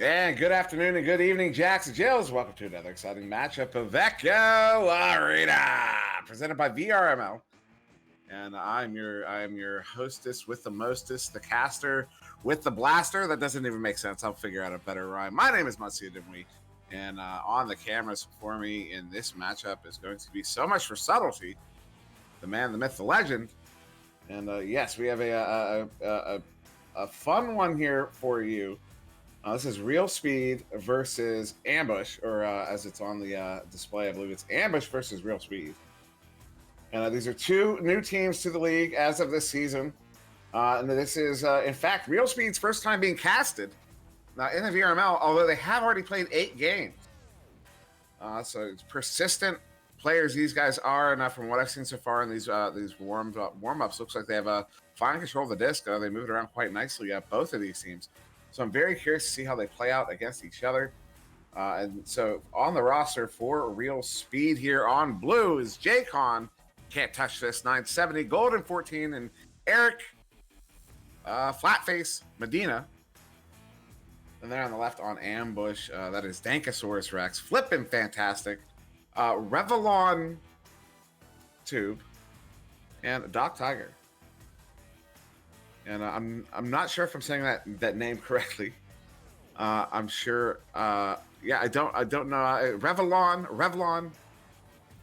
And good afternoon and good evening, Jacks and Jills. Welcome to another exciting matchup of Echo Arena, presented by VRML. And I'm your hostess with the mostest, the caster with the blaster. That doesn't even make sense. I'll figure out a better rhyme. My name is SirDimwi, and on the cameras for me in this matchup is going to be so much for subtlety. The man, the myth, the legend. And yes, we have a fun one here for you. This is Real Speed versus Ambush, or as it's on the display, I believe it's Ambush versus Real Speed. And these are two new teams to the league as of this season. And this is, in fact, Real Speed's first time being casted in the VRML, although they have already played 8 games. So it's persistent players these guys are, and from what I've seen so far in these warm-ups, looks like they have fine control of the disc. They move it around quite nicely at both of these teams. So I'm very curious to see how they play out against each other. And so on the roster for Real Speed here on blue is J-Con, Can't Touch This, 970, Golden 14, and Eric, Flatface, Medina. And then on the left on Ambush, that is Dankosaurus Rex, flipping fantastic, Revlon Tube, and Doc Tiger. And I'm not sure if I'm saying that name correctly. I'm sure. Yeah, I don't know. Revlon.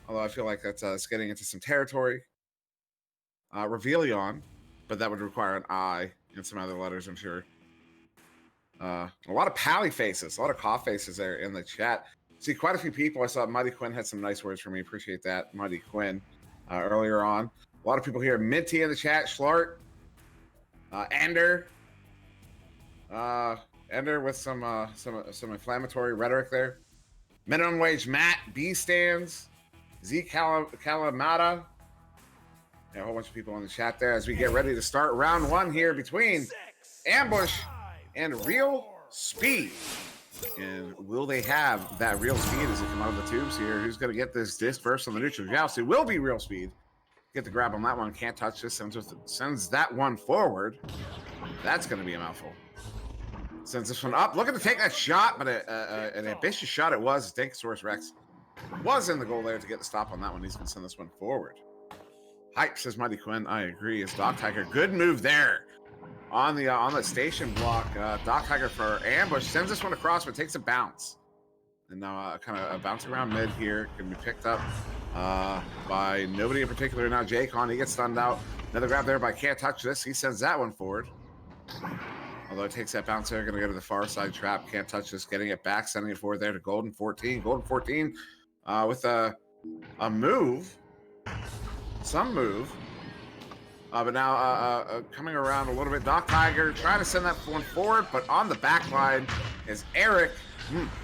Although I feel like that's getting into some territory. Revelion, but that would require an I and some other letters, I'm sure. A lot of pally faces, a lot of cough faces there in the chat. See quite a few people. I saw Mighty Quinn had some nice words for me. Appreciate that, Mighty Quinn. Earlier on, a lot of people here. Minty in the chat. Schlart. Ender with some inflammatory rhetoric there. Minimum wage Matt, B stands, Z Kalamata. Yeah, a whole bunch of people in the chat there as we get ready to start round 1 here between Ambush and Real Speed. And will they have that Real Speed as they come out of the tubes here? Who's going to get this disc first on the neutral joust? It will be Real Speed. Get the grab on that one. Can't touch this. Sends that one forward. That's going to be a mouthful. Sends this one up. Looking to take that shot, but an ambitious shot it was. Dankosaurus Rex was in the goal there to get the stop on that one. He's going to send this one forward. Hype, says Mighty Quinn. I agree. Is Doc Tiger. Good move there on the station block. Doc Tiger for Ambush. Sends this one across, but takes a bounce. And now kind of bouncing around mid here. Can be picked up by nobody in particular. Now J-Con, he gets stunned out. Another grab there by Can't Touch This. He sends that one forward. Although it takes that bounce there, going to go to the far side trap. Can't Touch This, getting it back, sending it forward there to Golden 14. Golden 14 with a move, some move. But now coming around a little bit. Doc Tiger trying to send that one forward, but on the back line is Eric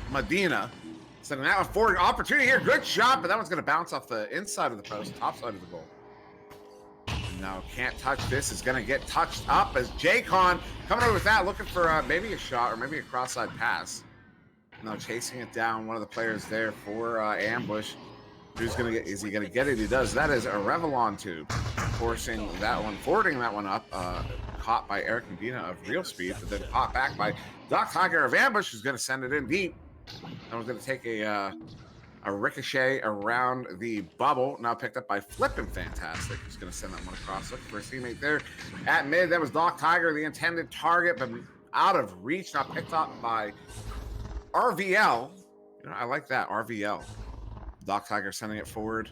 Medina. Sending that one forward. Opportunity here. Good shot, but that one's going to bounce off the inside of the post, top side of the goal. Now Can't Touch This is going to get touched up as J-Con coming over with that, looking for maybe a shot or maybe a cross-side pass. Now chasing it down, one of the players there for Ambush. Who's going to get? Is he going to get it? He does. That is a Revlon Tube, forcing that one, forwarding that one up. Caught by Eric Medina of Real Speed, but then caught back by Doc Tiger of Ambush, who's going to send it in deep. That was going to take a ricochet around the bubble. Now picked up by Flippin' Fantastic. He's going to send that one across. Looking for a teammate there at mid. That was Doc Tiger, the intended target, but out of reach. Now picked up by RVL. You know, I like that, RVL. Doc Tiger sending it forward.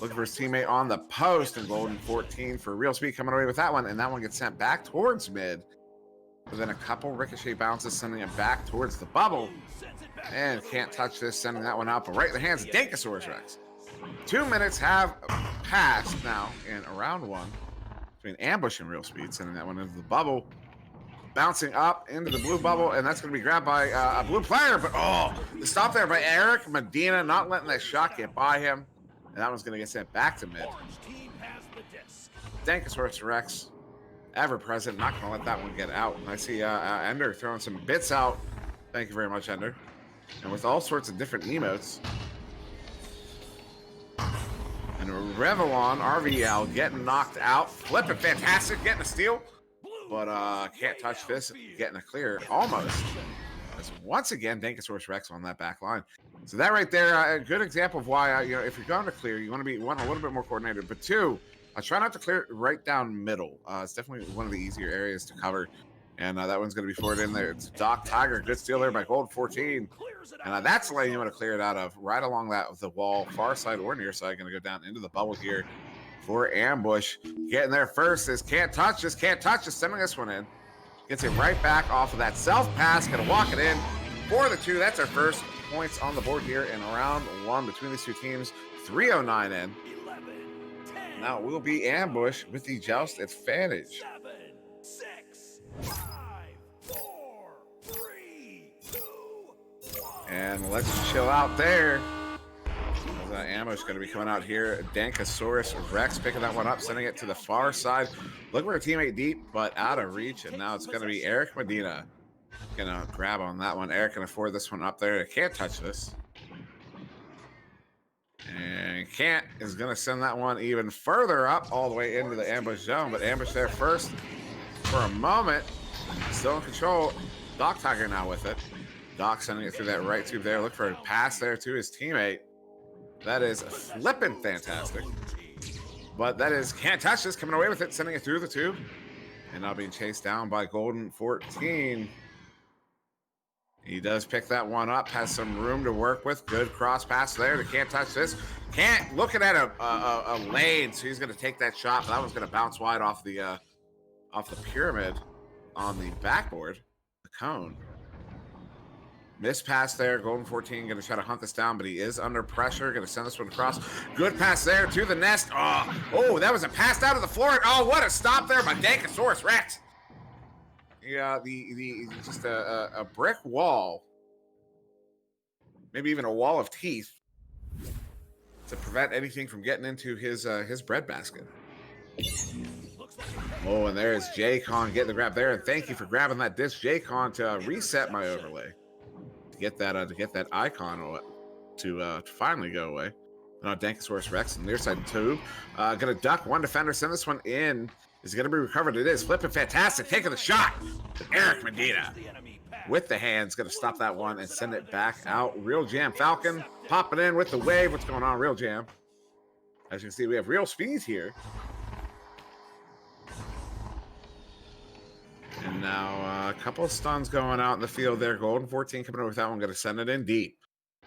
Looking for his teammate on the post, and Golden 14 for Real Speed coming away with that one. And that one gets sent back towards mid. But then a couple ricochet bounces, sending it back towards the bubble. And Can't Touch This, sending that one out, but right in the hands of Dankosaurus Rex. 2 minutes have passed now in round 1 between Ambush and Real Speed, sending that one into the bubble. Bouncing up into the blue bubble, and that's going to be grabbed by a blue player. But the stop there by Eric Medina, not letting that shot get by him. And that one's going to get sent back to mid. Dankosaurus Rex, ever present, not going to let that one get out. And I see Ender throwing some bits out. Thank you very much, Ender. And with all sorts of different emotes. And Revlon, RVL, getting knocked out. Flipping fantastic, getting a steal. But Can't Touch This, getting a clear, almost. As once again, Dankosaurus Rex on that back line. So that right there, a good example of why, you know, if you're going to clear, you want to be, one, a little bit more coordinated. But two, try not to clear right down middle. It's definitely one of the easier areas to cover. And that one's going to be forward in there. It's Doc Tiger. Good steal there by Gold 14. And that's the lane you want to clear it out of. Right along that with the wall, far side or near side. Going to go down into the bubble here for ambush. Getting there first is can't touch this, can't touch this. Sending this one in. Gets it right back off of that self pass. Going to walk it in for the 2. That's our first points on the board here in round 1 between these two teams. 3:09 in. Now it will be ambush with the joust advantage. 7, 6, 5, 4, 3, 2, 1. And let's chill out there. Ambush going to be coming out here. Dankosaurus Rex picking that one up, sending it to the far side. Looking for a teammate deep, but out of reach. And now it's going to be Eric Medina. Going to grab on that one. Eric can afford this one up there. Can't touch this. And Can't is going to send that one even further up all the way into the ambush zone. But ambush there first for a moment. Still in control. Doc Tiger now with it. Doc sending it through that right tube there. Look for a pass there to his teammate. That is flipping fantastic. But that is can't touch this. Coming away with it. Sending it through the tube. And now being chased down by Golden 14. He does pick that one up, has some room to work with. Good cross pass there. They can't touch this. Can't, looking at a lane, so he's going to take that shot. But that one's going to bounce wide off the pyramid on the backboard, the cone. Missed pass there. Golden 14 going to try to hunt this down, but he is under pressure. Going to send this one across. Good pass there to the nest. Oh, that was a pass out of the floor. Oh, what a stop there by Dankosaurus Rex. Yeah, the just a brick wall, maybe even a wall of teeth to prevent anything from getting into his breadbasket. Oh, and there's J-Con getting the grab there, and thank you for grabbing that disc, J-Con, to reset my overlay to get that icon to finally go away. Now Dankosaurus Rex on the near side too. Gonna duck one defender, send this one in. Is going to be recovered. It is. Flipping fantastic. Taking the shot. Eric Medina with the hands. Going to stop that one and send it back out. Real Jam Falcon popping in with the wave. What's going on, Real Jam? As you can see, we have real speed here. And now a couple of stuns going out in the field there. Golden 14 coming over with that one. Going to send it in deep.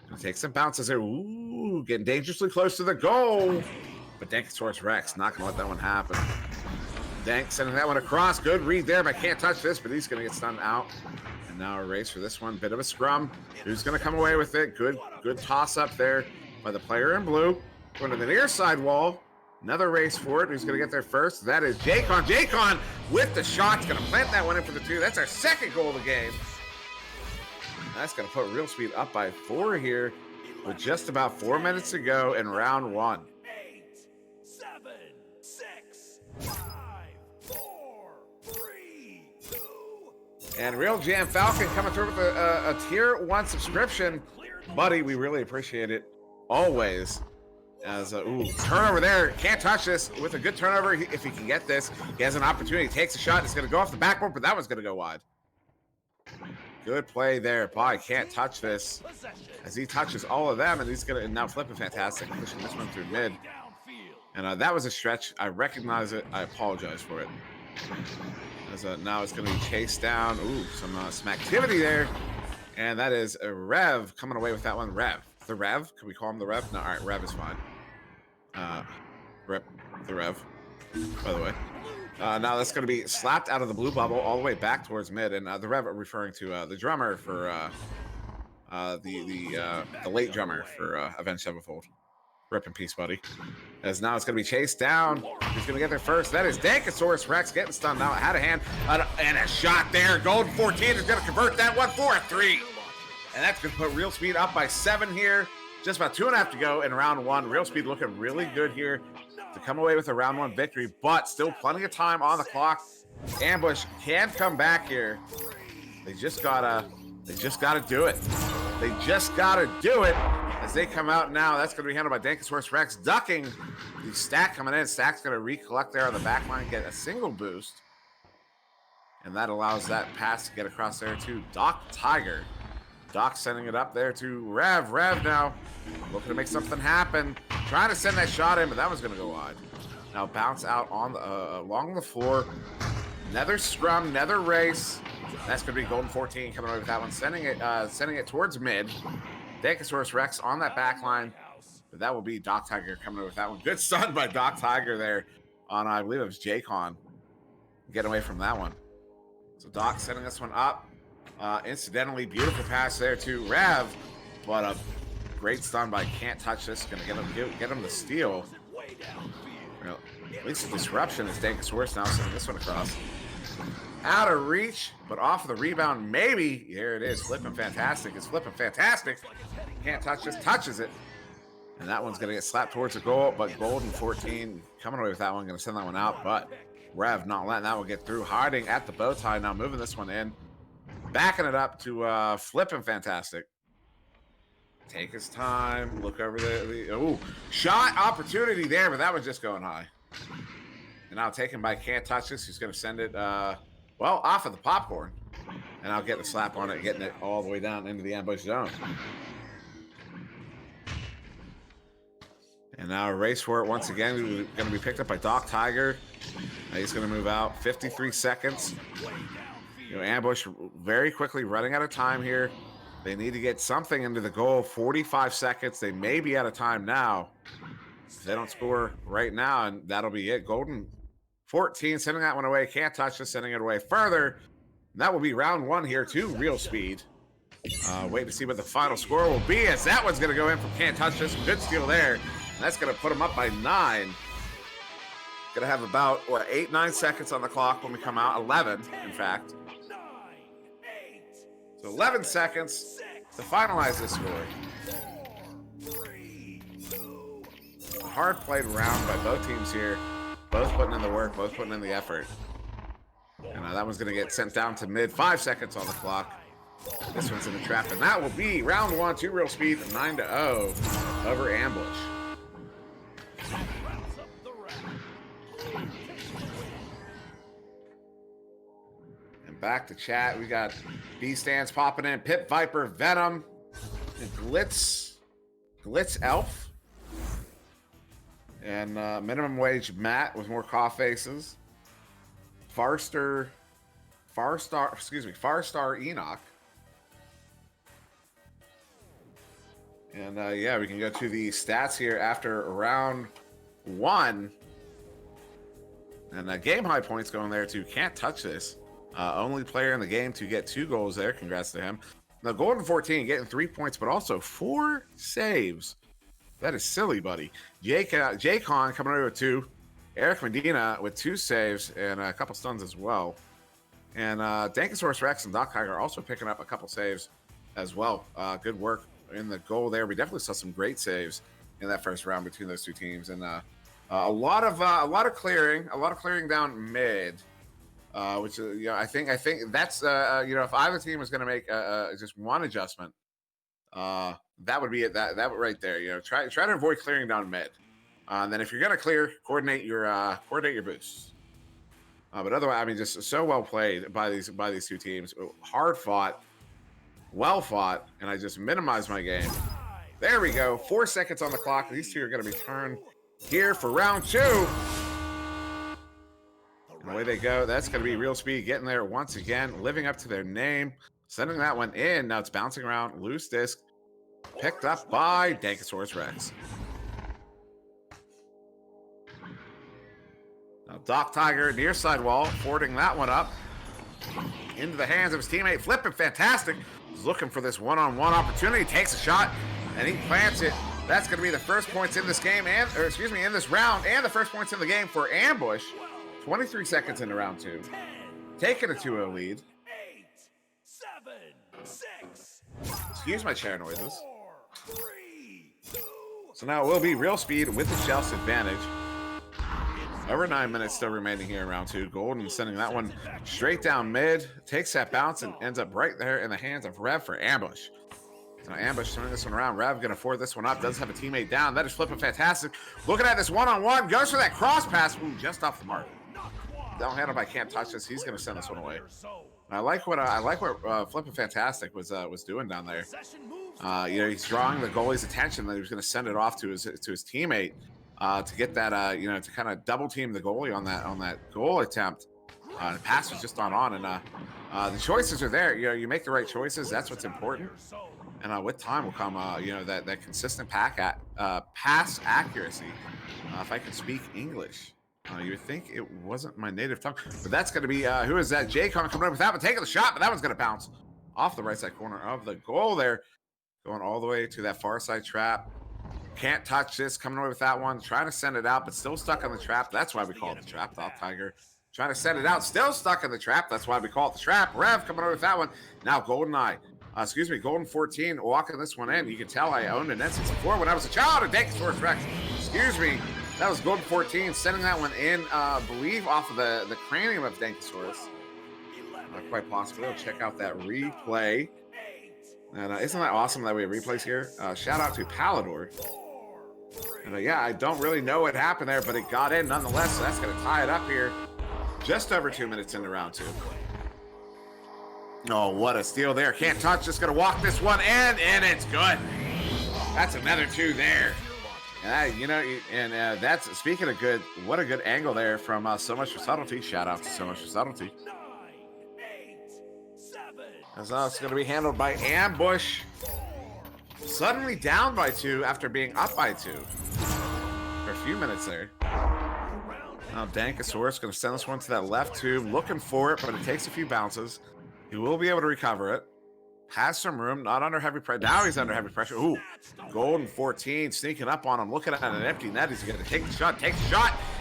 Going to take some bounces there. Ooh, getting dangerously close to the goal. But Dankosaurus Rex not going to let that one happen. Dank sending that one across. Good read there, but can't touch this, but he's going to get stunned out. And now a race for this one. Bit of a scrum. Who's going to come away with it? Good toss up there by the player in blue. Going to the near side wall. Another race for it. Who's going to get there first? That is J-Con. J-Con with the shot. Going to plant that one in for the 2. That's our second goal of the game. That's going to put Real Speed up by 4 here with just about 4 minutes to go in round 1. 8, 7, 6, 5. And Real Jam Falcon coming through with a tier 1 subscription. Buddy, we really appreciate it. Always. As turnover there. Can't touch this with a good turnover. If he can get this, he has an opportunity. He takes a shot. It's going to go off the backboard, but that one's going to go wide. Good play there. Boy, can't touch this. As he touches all of them, and he's going to now flipping fantastic. Pushing this one through mid. And that was a stretch. I recognize it. I apologize for it. As now it's going to be chased down. Ooh, some activity there. And that is a Rev coming away with that one. Rev. The Rev? Can we call him the Rev? No, all right, Rev is fine. The Rev, by the way. Now that's going to be slapped out of the blue bubble all the way back towards mid. And the Rev referring to the drummer for the late drummer for Avenged Sevenfold. Rip in peace, buddy. As now it's going to be chased down. Who's going to get there first? That is Dankosaurus Rex getting stunned now. Had a hand and a shot there. Golden 14 is going to convert that one for a 3. And that's going to put Real Speed up by 7 here. Just about 2.5 to go in round 1. Real Speed looking really good here to come away with a round 1 victory, but still plenty of time on the clock. Ambush can come back here. They just gotta do it. They just gotta do it. As they come out now, that's going to be handled by Dankosaurus Rex, ducking the Stack coming in. Stack's going to recollect there on the back line, get a single boost. And that allows that pass to get across there to Doc Tiger. Doc sending it up there to Rev. Rev now looking to make something happen. Trying to send that shot in, but that was going to go wide. Now bounce out on the, along the floor. Another scrum, another race. That's going to be Golden 14 coming away with that one. Sending it towards mid. Dankosaurus Rex on that back line. But that will be Doc Tiger coming away with that one. Good stun by Doc Tiger there on, I believe it was J-Con. Getting away from that one. So Doc setting this one up. Incidentally, beautiful pass there to Rev, but a great stun by Can't Touch This. Gonna get him the steal. Well, at least the disruption is Dankosaurus now sending this one across. Out of reach, but off of the rebound, maybe. Here it is, flipping fantastic. It's flipping fantastic. Can't Touch This, touches it. And that one's gonna get slapped towards the goal, but Golden 14 coming away with that one, gonna send that one out, but Rev not letting that one get through, hiding at the bow tie, now moving this one in. Backing it up to flipping fantastic. Take his time. Look over the ooh, shot opportunity there, but that was just going high. And now taken by Can't Touch This. He's going to send it, well, off of the popcorn. And I'll get the slap on it, getting it all the way down into the ambush zone. And now a race for it once again. Going to be picked up by Doc Tiger. He's going to move out. 53 seconds. You know, ambush very quickly running out of time here. They need to get something into the goal. 45 seconds. They may be out of time now. If they don't score right now, and that'll be it. Golden 14 sending that one away. Can't Touch This, sending it away further. And that will be round one here to Real Speed. Wait to see what the final score will be, as that one's going to go in from Can't Touch This. Good steal there. And that's going to put them up by 9. Going to have about, what, 8-9 seconds on the clock when we come out. 11, in fact. So 11 seconds to finalize this score. A hard played round by both teams here. Both putting in the work, both putting in the effort. And that one's going to get sent down to mid. 5 seconds on the clock. This one's in the trap. And that will be round one to Real Speed, 9-0 over Ambush. Back to chat. We got B stands popping in. Pip Viper, Venom, and Glitz Elf, and minimum wage Matt with more cough faces. Farstar Enoch, and yeah, we can go to the stats here after round one, and game high points going there to Can't Touch This. Only player in the game to get 2 goals there. Congrats to him. Now, Golden 14 getting 3 points, but also 4 saves. That is silly, buddy. J-Con coming over with 2. Eric Medina with 2 saves and a couple stuns as well. And Dankosaurus Rex and Doc Tiger are also picking up a couple saves as well. Good work in the goal there. We definitely saw some great saves in that first round between those two teams. And a lot of clearing down mid. Which you know, I think that's you know, if either team is going to make just one adjustment, that would be it. That right there. You know, try to avoid clearing down mid. And then if you're going to clear, coordinate your boosts. But otherwise, I mean, just so well played by these two teams. Hard fought, well fought, and I just minimized my game. There we go. 4 seconds on the clock. These two are going to be turned here for round 2. And away they go. That's going to be Real Speed getting there once again, living up to their name, sending that one in. Now it's bouncing around, loose disc, picked up by Dankosaurus Rex. Now Doc Tiger near sidewall, forwarding that one up into the hands of his teammate. Flipping fantastic. He's looking for this one-on-one opportunity. Takes a shot and he plants it. That's going to be the first points in this game, in this round, and the first points in the game for Ambush. 23 seconds into round 2. Taking a 2-0 lead. 8, 7, 6, Excuse my chair noises. 4, 3, 2, So now it will be Real Speed with the Chelsea advantage. Over 9 minutes still remaining here in round 2. Golden sending that one straight down mid. Takes that bounce and ends up right there in the hands of Rev for Ambush. So Ambush turning this one around. Rev going to forward this one up. Does have a teammate down. That is flipping fantastic. Looking at this one-on-one. Goes for that cross pass. Ooh, just off the mark. Down handle by Can't Touch This. He's going to send this one away. I like what Flippin' Fantastic was doing down there. Possession moves. You know, he's drawing the goalie's attention that he was going to send it off to his teammate to get that you know, to kind of double team the goalie on that goal attempt. The pass was just on, and the choices are there. You know, you make the right choices. That's what's important. And with time will come, you know, that consistent pass accuracy. If I can speak English, you would think it wasn't my native tongue, but that's going to be who is that? J-Con coming up with that one, taking the shot, but that one's going to bounce off the right side corner of the goal there, going all the way to that far side trap. Can't touch this, coming away with that one, trying to send it out, but still stuck on the trap. That's why we call it the trap. Top Tiger trying to send it out, still stuck in the trap. That's why we call it the trap. Rev coming away with that one. Now Golden 14 walking this one in. You can tell I owned an N64 when I was a child. A Dankosaurus Rex. Excuse me. That was Golden 14 sending that one in, believe off of the cranium of Dankosaurus. Quite possibly. We'll check out that replay. And isn't that awesome that we have replays here? Shout out to Palador. And yeah, I don't really know what happened there, but it got in nonetheless. So that's going to tie it up here. Just over 2 minutes into round 2. Oh, what a steal there. Can't touch. Just going to walk this one in, and it's good. That's another 2 there. You know, and that's, speaking of good, what a good angle there from So Much for Subtlety. Shout out to So Much for Subtlety. 9, 8, 7. As it's going to be handled by Ambush. Suddenly down by 2 after being up by 2 for a few minutes there. Now Dankosaurus going to send this one to that left tube, looking for it, but it takes a few bounces. He will be able to recover it. Has some room, not under heavy pressure. Now he's under heavy pressure. Ooh, Golden 14 sneaking up on him, looking at an empty net. He's going to take the shot,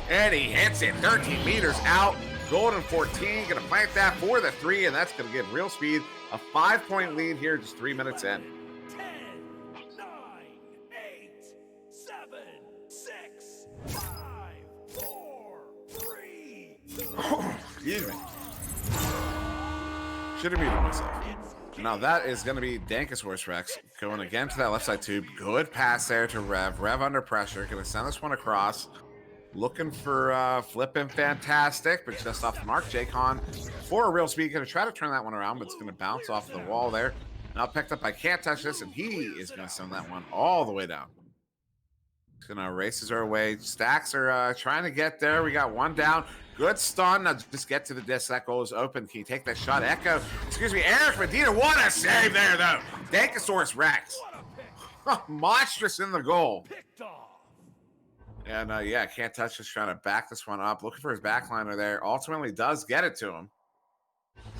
and he hits it 13 meters out. Golden 14 going to plant that for the 3, and that's going to give Real Speed a 5-point lead here just 3 minutes in. 10, 9, 8, 7, 6, 5, 4, 3, 2. Excuse me. Should have muted myself. Now that is going to be Dankosaurus Rex going again to that left side tube. Good pass there to Rev. Rev under pressure. Going to send this one across. Looking for Flippin' Fantastic, but just off the mark. J-Con for a Real Speed. Going to try to turn that one around, but it's going to bounce off the wall there. Now picked up. I can't touch this, and he is going to send that one all the way down. He's going to races our way. Stacks are trying to get there. We got one down. Good stun. Now just get to the disc. That goal is open. Can you take that shot? Echo. Excuse me, Eric Medina. What a save there, though. Dankosaurus Rex. Monstrous in the goal. Picked off. And yeah, can't touch. Just trying to back this one up. Looking for his backliner there. Ultimately does get it to him.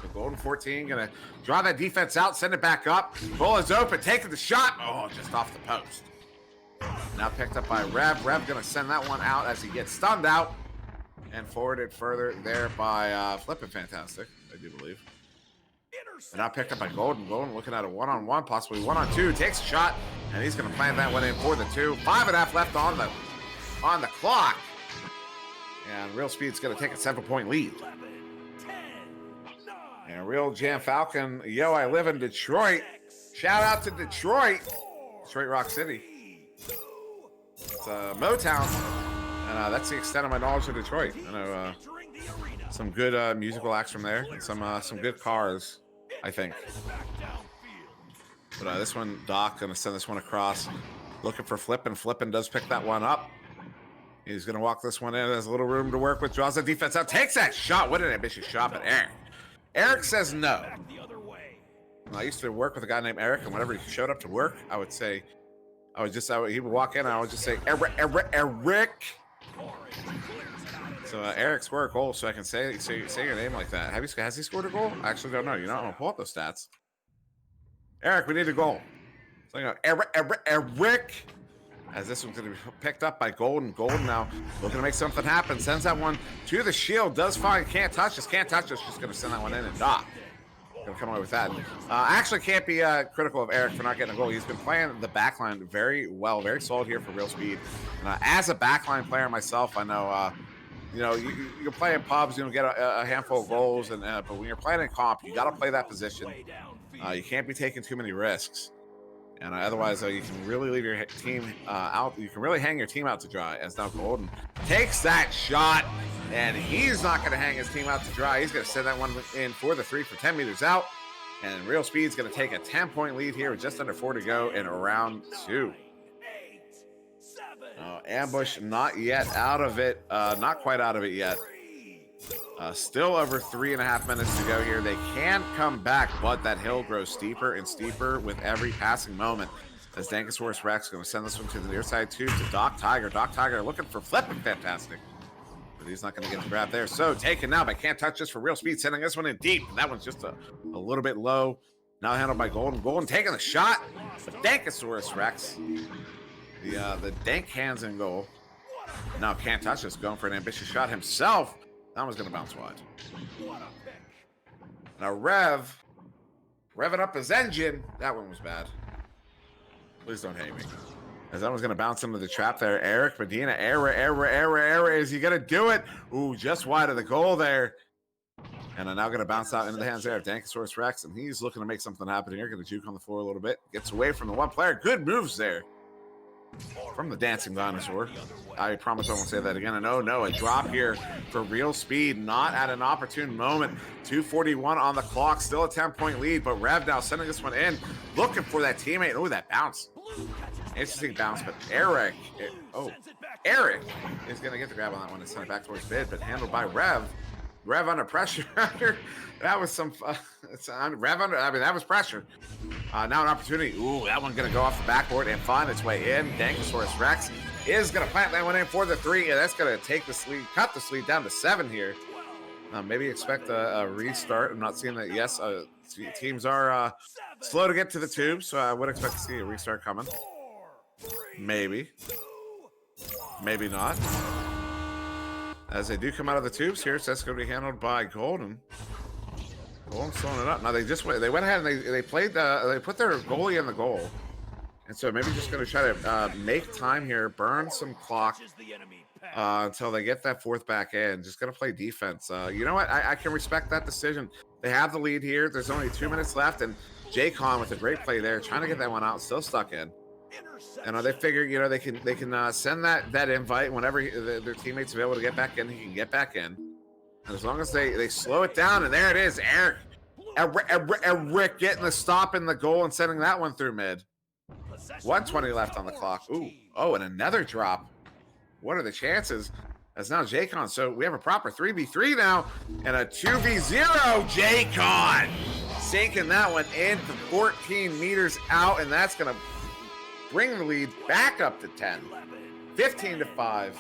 So Golden 14 going to draw that defense out. Send it back up. Goal is open. Taking the shot. Oh, just off the post. Now picked up by Rev. Rev going to send that one out as he gets stunned out. And forwarded further there by Flippin' Fantastic, I do believe. And now picked up by Golden. Golden looking at a one-on-one, possibly one-on-two. Takes a shot, and he's going to plant that one in for the 2. 5.5 left on the clock. And Real Speed's going to take a 7-point lead. 11, 10, 9, And Real Jam Falcon, yo, I live in Detroit. Shout out to Detroit. Detroit Rock City. It's Motown. And that's the extent of my knowledge of Detroit. I know some good musical acts from there, and some good cars, I think. But this one, Doc, gonna send this one across, looking for Flippin'. Flippin' does pick that one up. He's gonna walk this one in. There's a little room to work with. Draws the defense out. Takes that shot. What an ambitious shot, but Eric. Eric says no. I used to work with a guy named Eric, and whenever he showed up to work, I would say, he would walk in, and I would just say, Eric. So Eric scored a goal, so I can say your name like that. Has he scored a goal? I actually don't know. You know, I'm gonna pull up those stats. Eric, we need a goal. So you know, Eric. As this one's gonna be picked up by Golden. Golden now looking to make something happen. Sends that one to the shield. Does find can't touch us. Just gonna send that one in and Doc. Gonna come away with that. Actually can't be critical of Eric for not getting a goal. He's been playing the backline very well, very solid here for Real Speed. As a backline player myself, I know, you know, you play in pubs, you don't get a handful of goals, but when you're playing in comp, you got to play that position. You can't be taking too many risks. And otherwise, you can really leave your team out. You can really hang your team out to dry. As now Golden takes that shot, and he's not going to hang his team out to dry. He's going to send that one in for the 3 for 10 meters out. And Real Speed's going to take a 10-point lead here with just under 4 to go in round 2. Ambush not yet out of it. Not quite out of it yet. Still over 3.5 minutes to go here. They can come back, but that hill grows steeper and steeper with every passing moment. As Dankosaurus Rex going to send this one to the near side too to Doc Tiger. Doc Tiger looking for flipping fantastic. But he's not going to get the grab there. So taken now by Can't Touch This for Real Speed, sending this one in deep. That one's just a little bit low. Now handled by Golden. Golden taking the shot. But Dankosaurus Rex. The dank hands in goal. Now Can't Touch This going for an ambitious shot himself. That one's going to bounce wide. Now revving up his engine. That one was bad. Please don't hate me. As that one's going to bounce into the trap there. Eric Medina, error. Is he going to do it? Ooh, just wide of the goal there. And I'm now going to bounce out into the hands there of Dankosaurus Rex. And he's looking to make something happen here. Going to juke on the floor a little bit. Gets away from the one player. Good moves there from the dancing dinosaur. I promise I won't say that again. And oh no, a drop here for Real Speed, not at an opportune moment. 2:41 on the clock, still a 10-point lead, but Rev now sending this one in, looking for that teammate. Oh, that bounce. Interesting bounce, but Eric is going to get the grab on that one and send it back towards mid, but handled by Rev. Rev under pressure. That was some Rev under. I mean, that was pressure. Now an opportunity. Ooh, that one going to go off the backboard and find its way in. Dankosaurus Rex is going to plant that one in for the 3, and that's going to take this lead, cut this lead down to 7 here. Maybe expect a restart. I'm not seeing that. Yes, teams are slow to get to the tube, so I would expect to see a restart coming. Maybe not. As they do come out of the tubes here, so that's going to be handled by Golden. Golden's throwing it up. Now they went ahead and they put their goalie in the goal. And so maybe just going to try to make time here, burn some clock until they get that 4th back in. Just going to play defense. You know what? I can respect that decision. They have the lead here. There's only 2 minutes left, and J-Con with a great play there, trying to get that one out, still stuck in. And they figure, they can send that invite whenever their teammates are able to get back in. He can get back in, and as long as they slow it down, and there it is, Eric getting the stop in the goal and sending that one through mid. 1:20 left on the clock. Ooh, and another drop. What are the chances? That's now J-Con. So we have a proper 3v3 now, and a 2v0. J-Con sinking that one in from 14 meters out, and that's gonna bring the lead back up to 10. 15-5.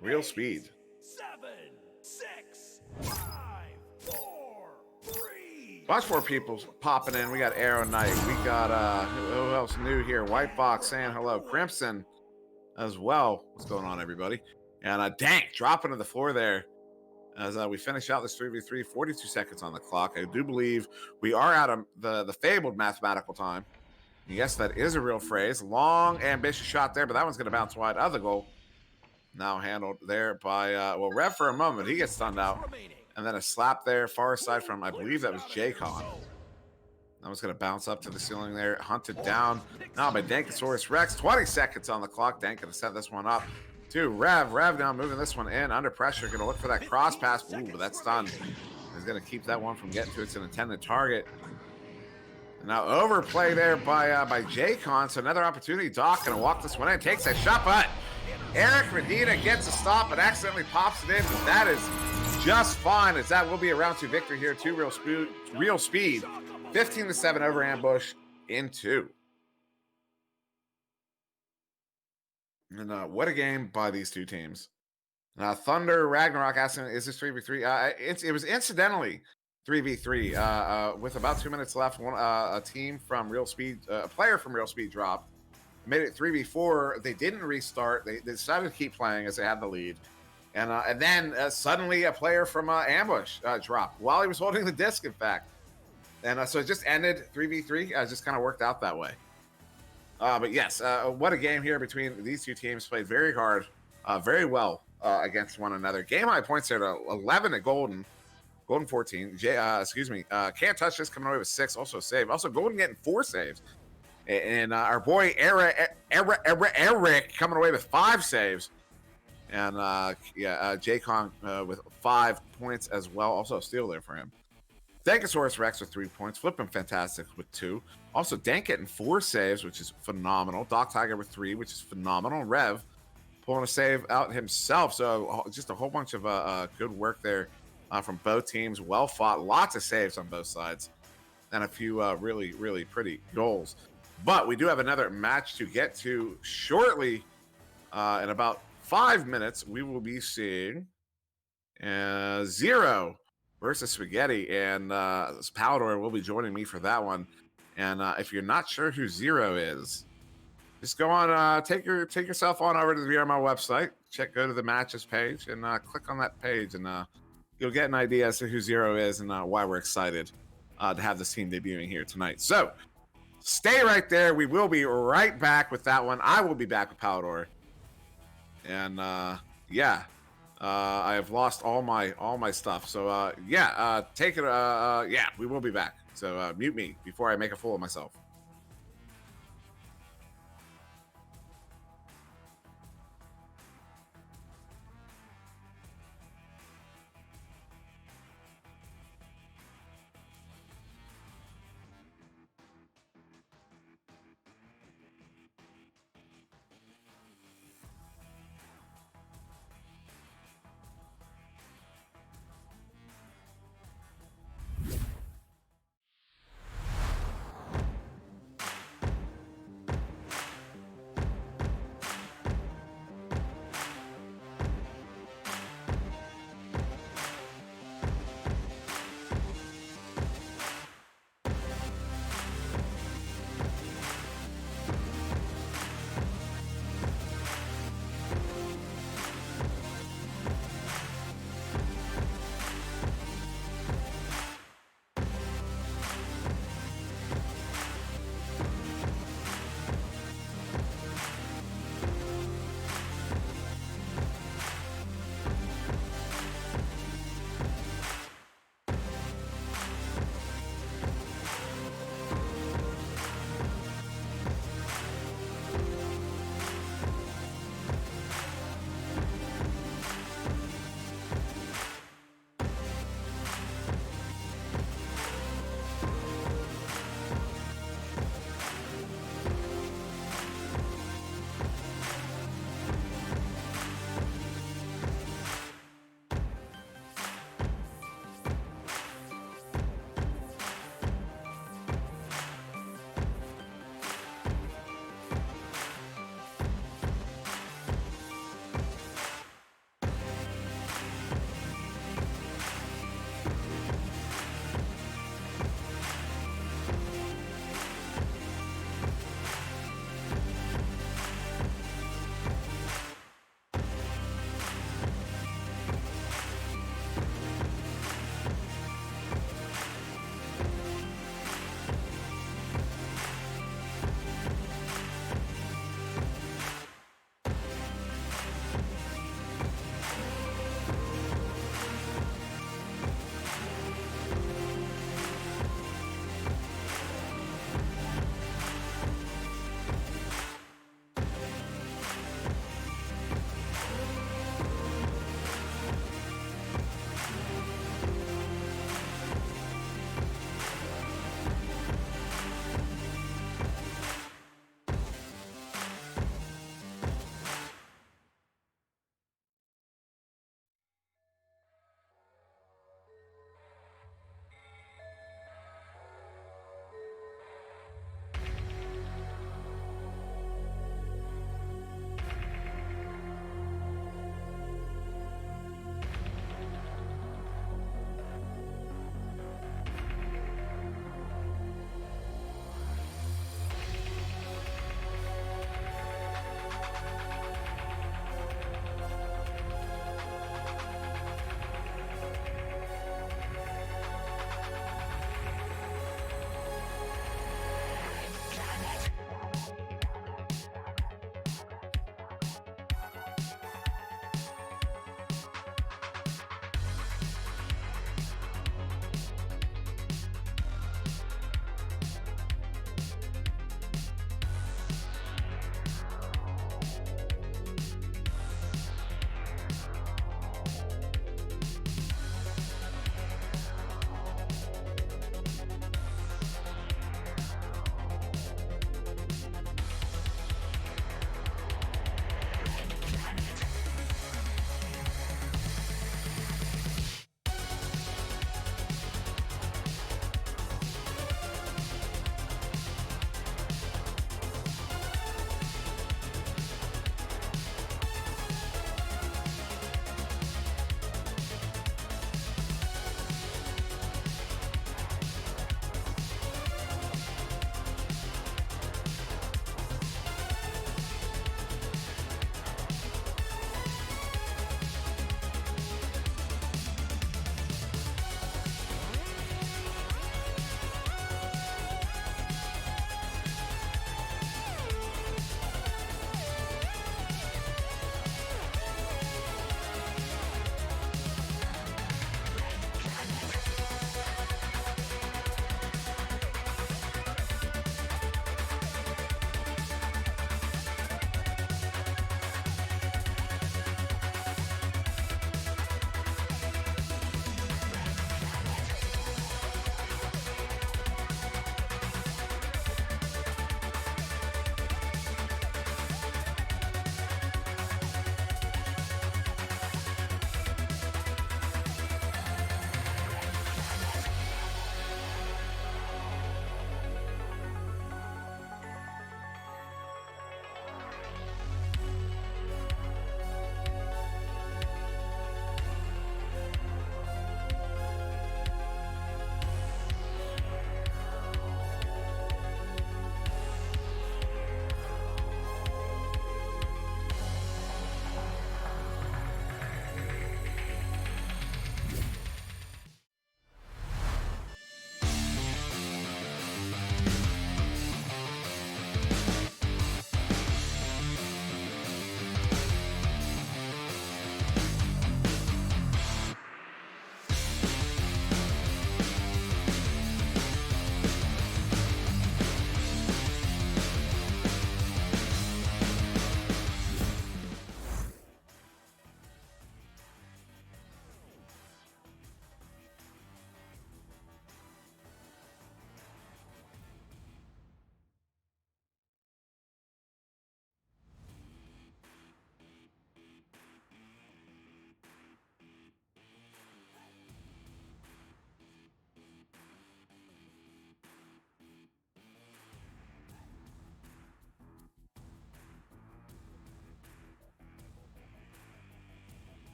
Real Speed. 7, 6, 5, 4, 3. Bunch more people popping in. We got Arrow Knight. We got who else new here? White Box saying hello. Crimson as well. What's going on, everybody? And Dank dropping to the floor there as we finish out this 3v3. 42 seconds on the clock. I do believe we are out of the fabled mathematical time. Yes, that is a real phrase. Long, ambitious shot there, but that one's going to bounce wide of the goal. Now handled there by, Rev for a moment. He gets stunned out. And then a slap there, far side from, I believe that was J-Con. That was going to bounce up to the ceiling there. Hunted down now by Dankosaurus Rex. 20 seconds on the clock. Dank going to set this one up to Rev. Rev now moving this one in under pressure. Going to look for that cross pass. Ooh, but that's stunned. He's going to keep that one from getting to its intended target. Now overplay there by J-Con, so another opportunity. Doc gonna walk this one in, takes that shot, but Eric Medina gets a stop, but accidentally pops it in. But that is just fine, as that will be a round 2 victory here to Real Speed. 15-7 over Ambush in 2. And what a game by these two teams. Thunder Ragnarok asking, is this 3v3? It was incidentally 3v3 with about 2 minutes left. A team from Real Speed, a player from Real Speed dropped, made it 3v4. They didn't restart. They decided to keep playing as they had the lead, and then suddenly a player from Ambush dropped while he was holding the disc, in fact, and so it just ended 3v3. Just kind of worked out that way. But yes, what a game here between these two teams. Played very hard, very well against one another. Game high points there to 11 at Golden 14. Can't Touch This coming away with 6, also a save. Also Golden getting 4 saves. And our boy Eric coming away with 5 saves. And J-Kong with 5 points as well. Also a steal there for him. Dankosaurus Rex with 3 points. Flippin' Fantastic with 2. Also, Dank getting 4 saves, which is phenomenal. Doc Tiger with 3, which is phenomenal. Rev pulling a save out himself. So just a whole bunch of good work there from both teams. Well fought. Lots of saves on both sides. And a few really, really pretty goals. But we do have another match to get to shortly. In about 5 minutes, we will be seeing Zero versus Spaghetti. And Powder will be joining me for that one. And if you're not sure who Zero is, just go on, take yourself on over to the VRML website, go to the matches page, and click on that page, and you'll get an idea as to who Zero is and why we're excited to have this team debuting here tonight. So stay right there. We will be right back with that one. I will be back with Powder, and I have lost all my stuff. So take it. We will be back. So mute me before I make a fool of myself.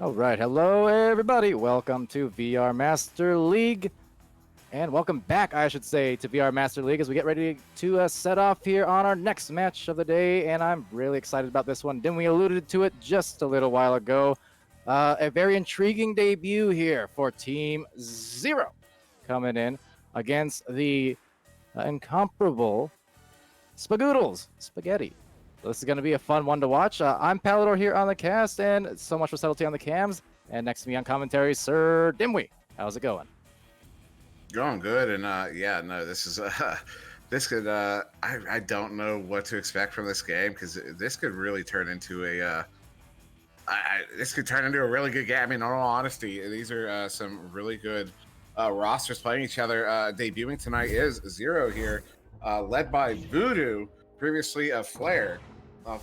All right, hello everybody. Welcome to VR Master League, and welcome back, I should say, to VR Master League as we get ready to set off here on our next match of the day. And I'm really excited about this one. Dimwi alluded to it just a little while ago. A very intriguing debut here for Team Zero, coming in against the incomparable Spaghetti. This is going to be a fun one to watch. I'm Palador here on the cast, and so much for subtlety on the cams. And next to me on commentary, SirDimwi. How's it going? Going good, and yeah, no, this is this could I don't know what to expect from this game because this could really turn into a this could turn into a really good game. I mean, in all honesty, these are some really good rosters playing each other. Debuting tonight is Zero here, led by Voodoo, previously a Flare.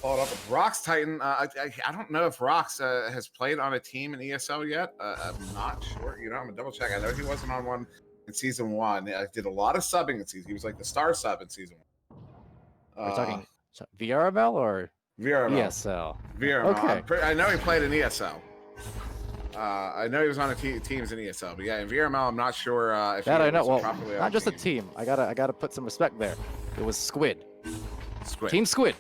Followed up with Rox Titan. I don't know if Rox has played on a team in ESL yet. I'm not sure. You know, I'm gonna double check. I know he wasn't on one in season 1. I did a lot of subbing in season. He was like the star sub in season 1. Are we talking VRML or VRML? ESL? VRML. Okay. I know he played in ESL. I know he was on teams in ESL, but yeah, in VRML, I'm not sure if that he I know. was Well, properly not just a team. I gotta put some respect there. It was Squid. Team Squid,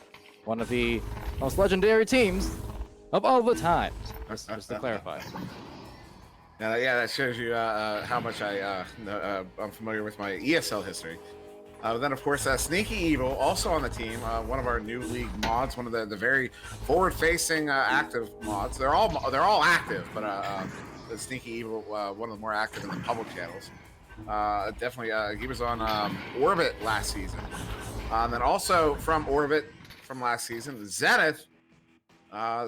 one of the most legendary teams of all the times. Just to clarify. Yeah, that shows you how much I'm familiar with my ESL history. Then, of course, Sneaky Evil, also on the team, one of our new league mods, one of the very forward-facing active mods. They're all active, but the Sneaky Evil, one of the more active in the public channels. Definitely, he was on Orbit last season. And then also from Orbit from last season, Zenith.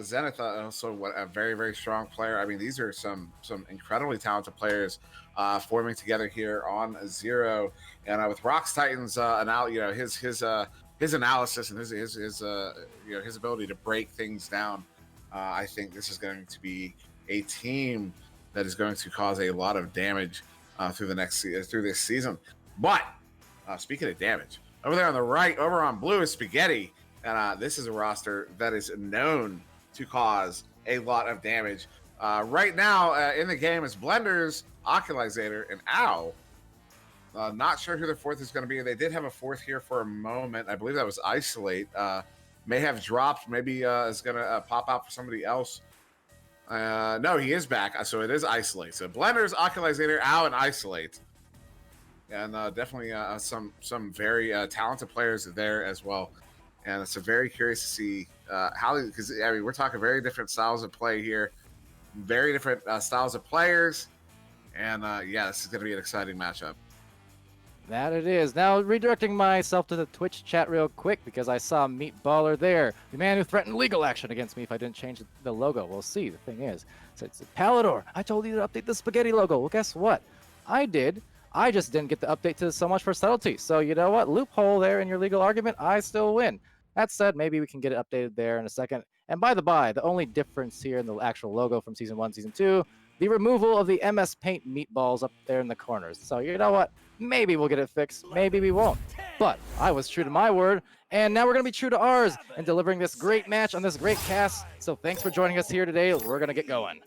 Zenith also a very, very strong player. I mean, these are some incredibly talented players forming together here on Zero, and with Rox Titans, his analysis and his ability to break things down. I think this is going to be a team that is going to cause a lot of damage through this season. But speaking of damage, over there on the right, over on blue is Spaghetti. And this is a roster that is known to cause a lot of damage. Right now in the game is Blenders, Oculizator, and Owl. Not sure who the fourth is going to be. They did have a fourth here for a moment. I believe that was Isolate. May have dropped. Maybe is going to pop out for somebody else. No, he is back. So it is Isolate. So Blenders, Oculizator, Owl, and Isolate. And definitely some very talented players there as well. And it's very curious to see how, because I mean, we're talking very different styles of play here, very different styles of players, and yeah, this is going to be an exciting matchup. That it is. Now redirecting myself to the Twitch chat real quick because I saw Meatballer there, the man who threatened legal action against me if I didn't change the logo. We'll see. The thing is, so it's Palador. I told you to update the Spaghetti logo. Well, guess what? I did. I just didn't get the update to so much for subtlety. So you know what? Loophole there in your legal argument. I still win. That said, maybe we can get it updated there in a second. And by the by, the only difference here in the actual logo from Season 1, Season 2, the removal of the MS Paint meatballs up there in the corners. So you know what? Maybe we'll get it fixed. Maybe we won't. But I was true to my word, and now we're going to be true to ours in delivering this great match on this great cast. So thanks for joining us here today. We're going to get going.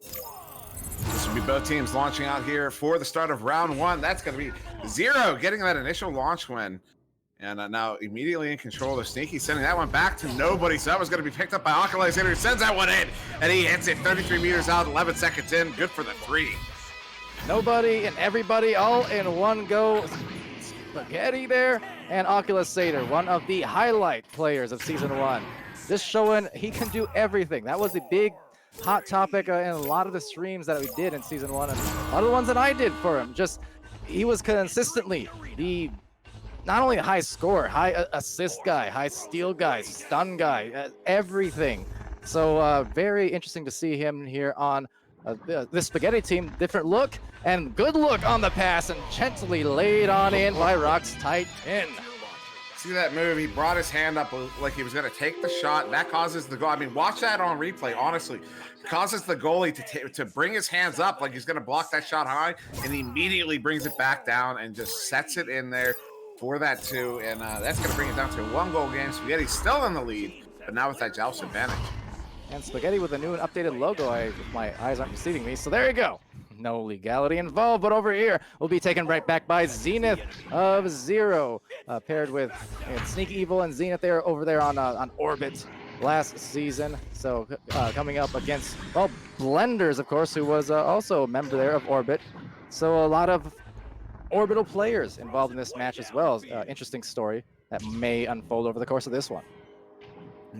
This will be both teams launching out here for the start of round 1. That's going to be Zero getting that initial launch win. And now immediately in control of Sneaky, sending that one back to nobody. So that was going to be picked up by Oculizator, who sends that one in. And he hits it 33 meters out, 11 seconds in. Good for the 3. Nobody and everybody all in one go. Spaghetti there. And Oculizator, one of the highlight players of Season 1. Just showing he can do everything. That was the big hot topic in a lot of the streams that we did in Season 1. And a lot of the ones that I did for him. Just, he was consistently the not only a high scorer, high assist guy, high steal guy, stun guy, everything. So very interesting to see him here on this Spaghetti team. Different look and good look on the pass and gently laid on in by Rox Titan. See that move? He brought his hand up like he was going to take the shot. That causes the goal. I mean, watch that on replay, honestly. It causes the goalie to bring his hands up like he's going to block that shot high, and he immediately brings it back down and just sets it in there for that 2, and that's going to bring it down to a 1-goal game. Spaghetti's still in the lead, but now with that joust advantage. And Spaghetti with a new and updated logo. My eyes aren't deceiving me, so there you go. No legality involved, but over here we'll be taken right back by Zenith of Zero, paired with Sneaky Evil and Zenith. They're over there on Orbit last season. So coming up against, well, Blenders, of course, who was also a member there of Orbit. So a lot of Orbital players involved in this match as well. Interesting story that may unfold over the course of this one.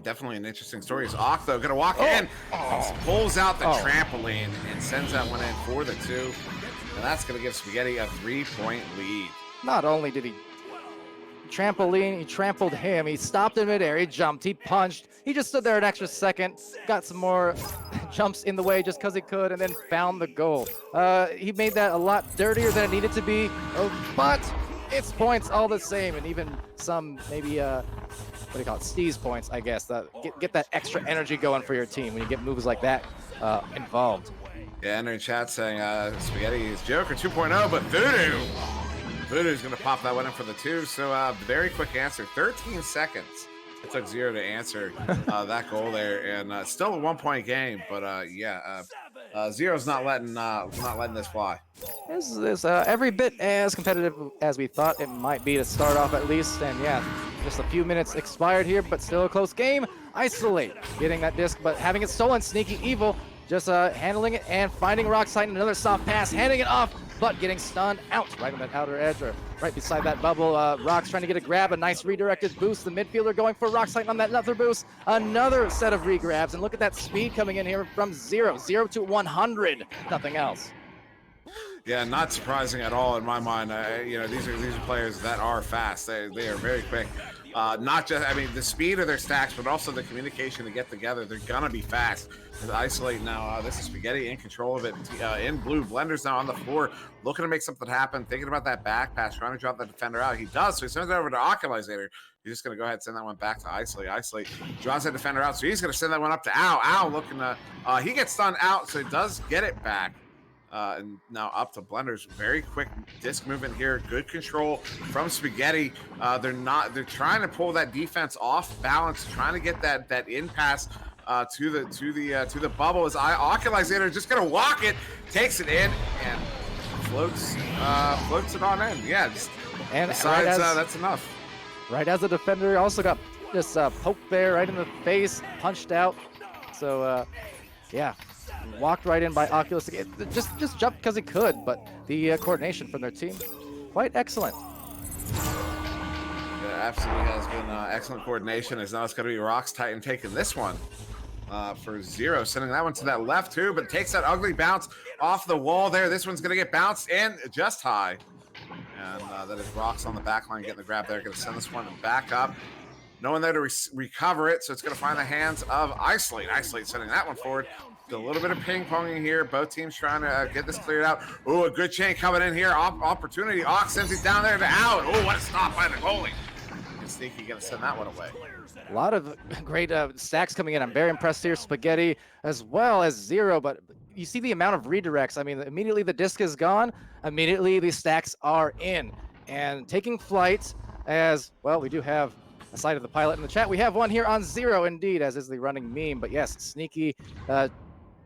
Definitely an interesting story. Is Octo gonna walk in, pulls out the trampoline and sends that one in for the 2, and that's gonna give Spaghetti a 3-point lead. Not only did he he trampled him, he stopped in midair, he jumped, he punched, he just stood there an extra second, got some more jumps in the way just because he could, and then found the goal. He made that a lot dirtier than it needed to be, but it's points all the same, and even some maybe what do you call it, Steez points, I guess. Get that extra energy going for your team when you get moves like that involved. Yeah, and in chat saying Spaghetti is Joker 2.0, but Voodoo's going to pop that one in for the 2. So very quick answer, 13 seconds. It took Zero to answer that goal there, and still a 1-point game. But Zero's not letting this fly. This is every bit as competitive as we thought it might be to start off at least, and yeah, just a few minutes expired here, but still a close game. Isolate getting that disc, but having it stolen. Sneaky Evil just handling it and finding Rockslide, another soft pass, handing it off, but getting stunned out right on that outer edge or right beside that bubble. Rock's trying to get a grab, a nice redirected boost. The midfielder going for Rockslide on that another boost, another set of regrabs, and look at that speed coming in here from 0 to 100, nothing else. Yeah, not surprising at all in my mind. These are players that are fast. They are very quick. Not just, the speed of their stacks, but also the communication to get together. They're gonna be fast. To Isolate now. This is Spaghetti in control of it. In blue, Blender's now on the floor, looking to make something happen. Thinking about that back pass, trying to drop the defender out. He does, so he sends it over to Oculizer. He's just gonna go ahead and send that one back to Isolate. Isolate draws that defender out, so he's gonna send that one up to Ow. Ow looking to, he gets stunned out, so he does get it back. And now up to Blenders. Very quick disc movement here. Good control from Spaghetti. They're trying to pull that defense off balance, trying to get that in pass to the bubble. As Oculizer just gonna walk it, takes it in and floats it on in. Yeah, and besides that's enough. Right as the defender also got just poked there right in the face, punched out. So yeah. Walked right in by Oculus. Just jumped because he could, but the coordination from their team, quite excellent. Yeah, absolutely has been excellent coordination. As now it's going to be Rocks Titan taking this one for 0, sending that one to that left too, but it takes that ugly bounce off the wall there. This one's going to get bounced in just high, and that is Rocks on the back line getting the grab there. Going to send this one back up. No one there to recover it, so it's going to find the hands of Isolate. Isolate sending that one forward. A little bit of ping-ponging here. Both teams trying to get this cleared out. Ooh, a good chain coming in here. Opportunity. Ox sends it down there to out. Ooh, what a stop by the goalie. And Sneaky going to send that one away. A lot of great stacks coming in. I'm very impressed here. Spaghetti as well as 0, but you see the amount of redirects. Immediately the disc is gone. Immediately the stacks are in. And taking flight as, well, we do have a sight of the pilot in the chat. We have one here on 0 indeed, as is the running meme. But yes, Sneaky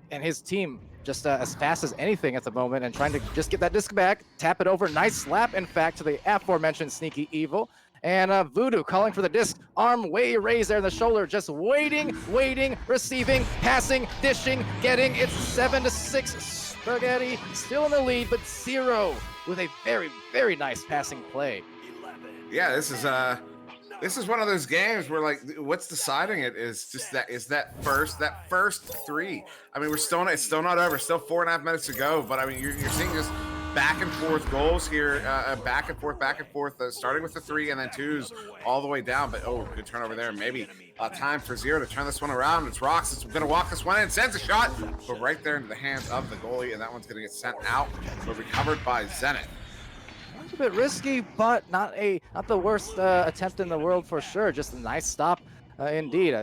and his team just as fast as anything at the moment and trying to just get that disc back, tap it over. Nice slap, in fact, to the aforementioned Sneaky Evil. And Voodoo calling for the disc, arm way raised there in the shoulder, just waiting, receiving, passing, dishing, getting. It's 7-6. Spaghetti still in the lead, but 0 with a very, very nice passing play. Yeah, this is one of those games where, like, what's deciding it is just that first 3. It's still not over. Still 4.5 minutes to go. But you're seeing just back and forth goals here, back and forth, starting with the 3 and then 2s all the way down. But good turnover there. Maybe time for 0 to turn this one around. It's Rocks. It's going to walk this one in. Sends a shot, but right there into the hands of the goalie, and that one's going to get sent out. But recovered by Zenith. A bit risky, but not the worst attempt in the world for sure. Just a nice stop indeed.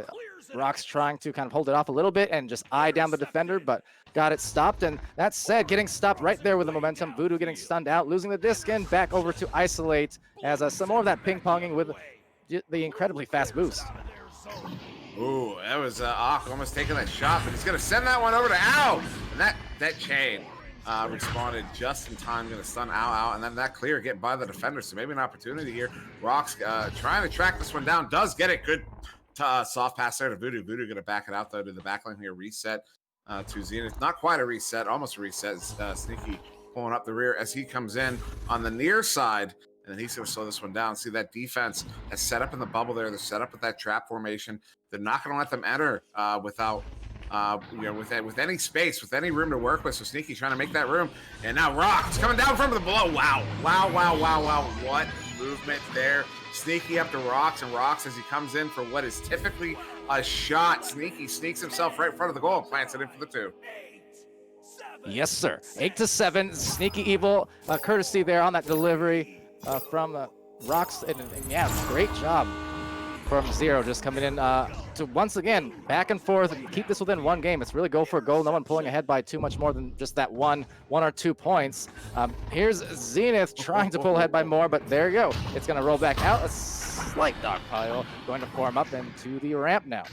Rock's trying to kind of hold it off a little bit and just eye down the defender, but got it stopped. And that said, getting stopped right there with the momentum. Voodoo getting stunned out, losing the disc, and back over to Isolate as some more of that ping-ponging with the incredibly fast boost. Ooh, that was Ock almost taking that shot, but he's gonna send that one over to Al, and that chain responded just in time, gonna stun Al out, and then that clear get by the defender. So maybe an opportunity here. Rock's trying to track this one down, does get it. Good soft pass there to Voodoo. Voodoo gonna back it out though to the backline here. Reset to Zenith, not quite a reset, almost a reset. Sneaky pulling up the rear as he comes in on the near side. And then he's going to slow this one down. See that defense that's set up in the bubble there. They're set up with that trap formation. They're not going to let them enter without, with any space, with any room to work with. So Sneaky trying to make that room. And now Rock's coming down from the below. Wow. What movement there. Sneaky up to Rocks, and Rocks as he comes in for what is typically a shot. Sneaky sneaks himself right in front of the goal and plants it in for the 2. Yes, sir. 8-7. Sneaky Evil courtesy there on that delivery. From Rocks, and yeah, great job from Zero, just coming in to once again back and forth and keep this within one game. It's really go for a goal. No one pulling ahead by too much more than just that one or 2 points. Here's Zenith trying to pull ahead by more, but there you go. It's going to roll back out. A slight dog pile going to form up into the ramp now.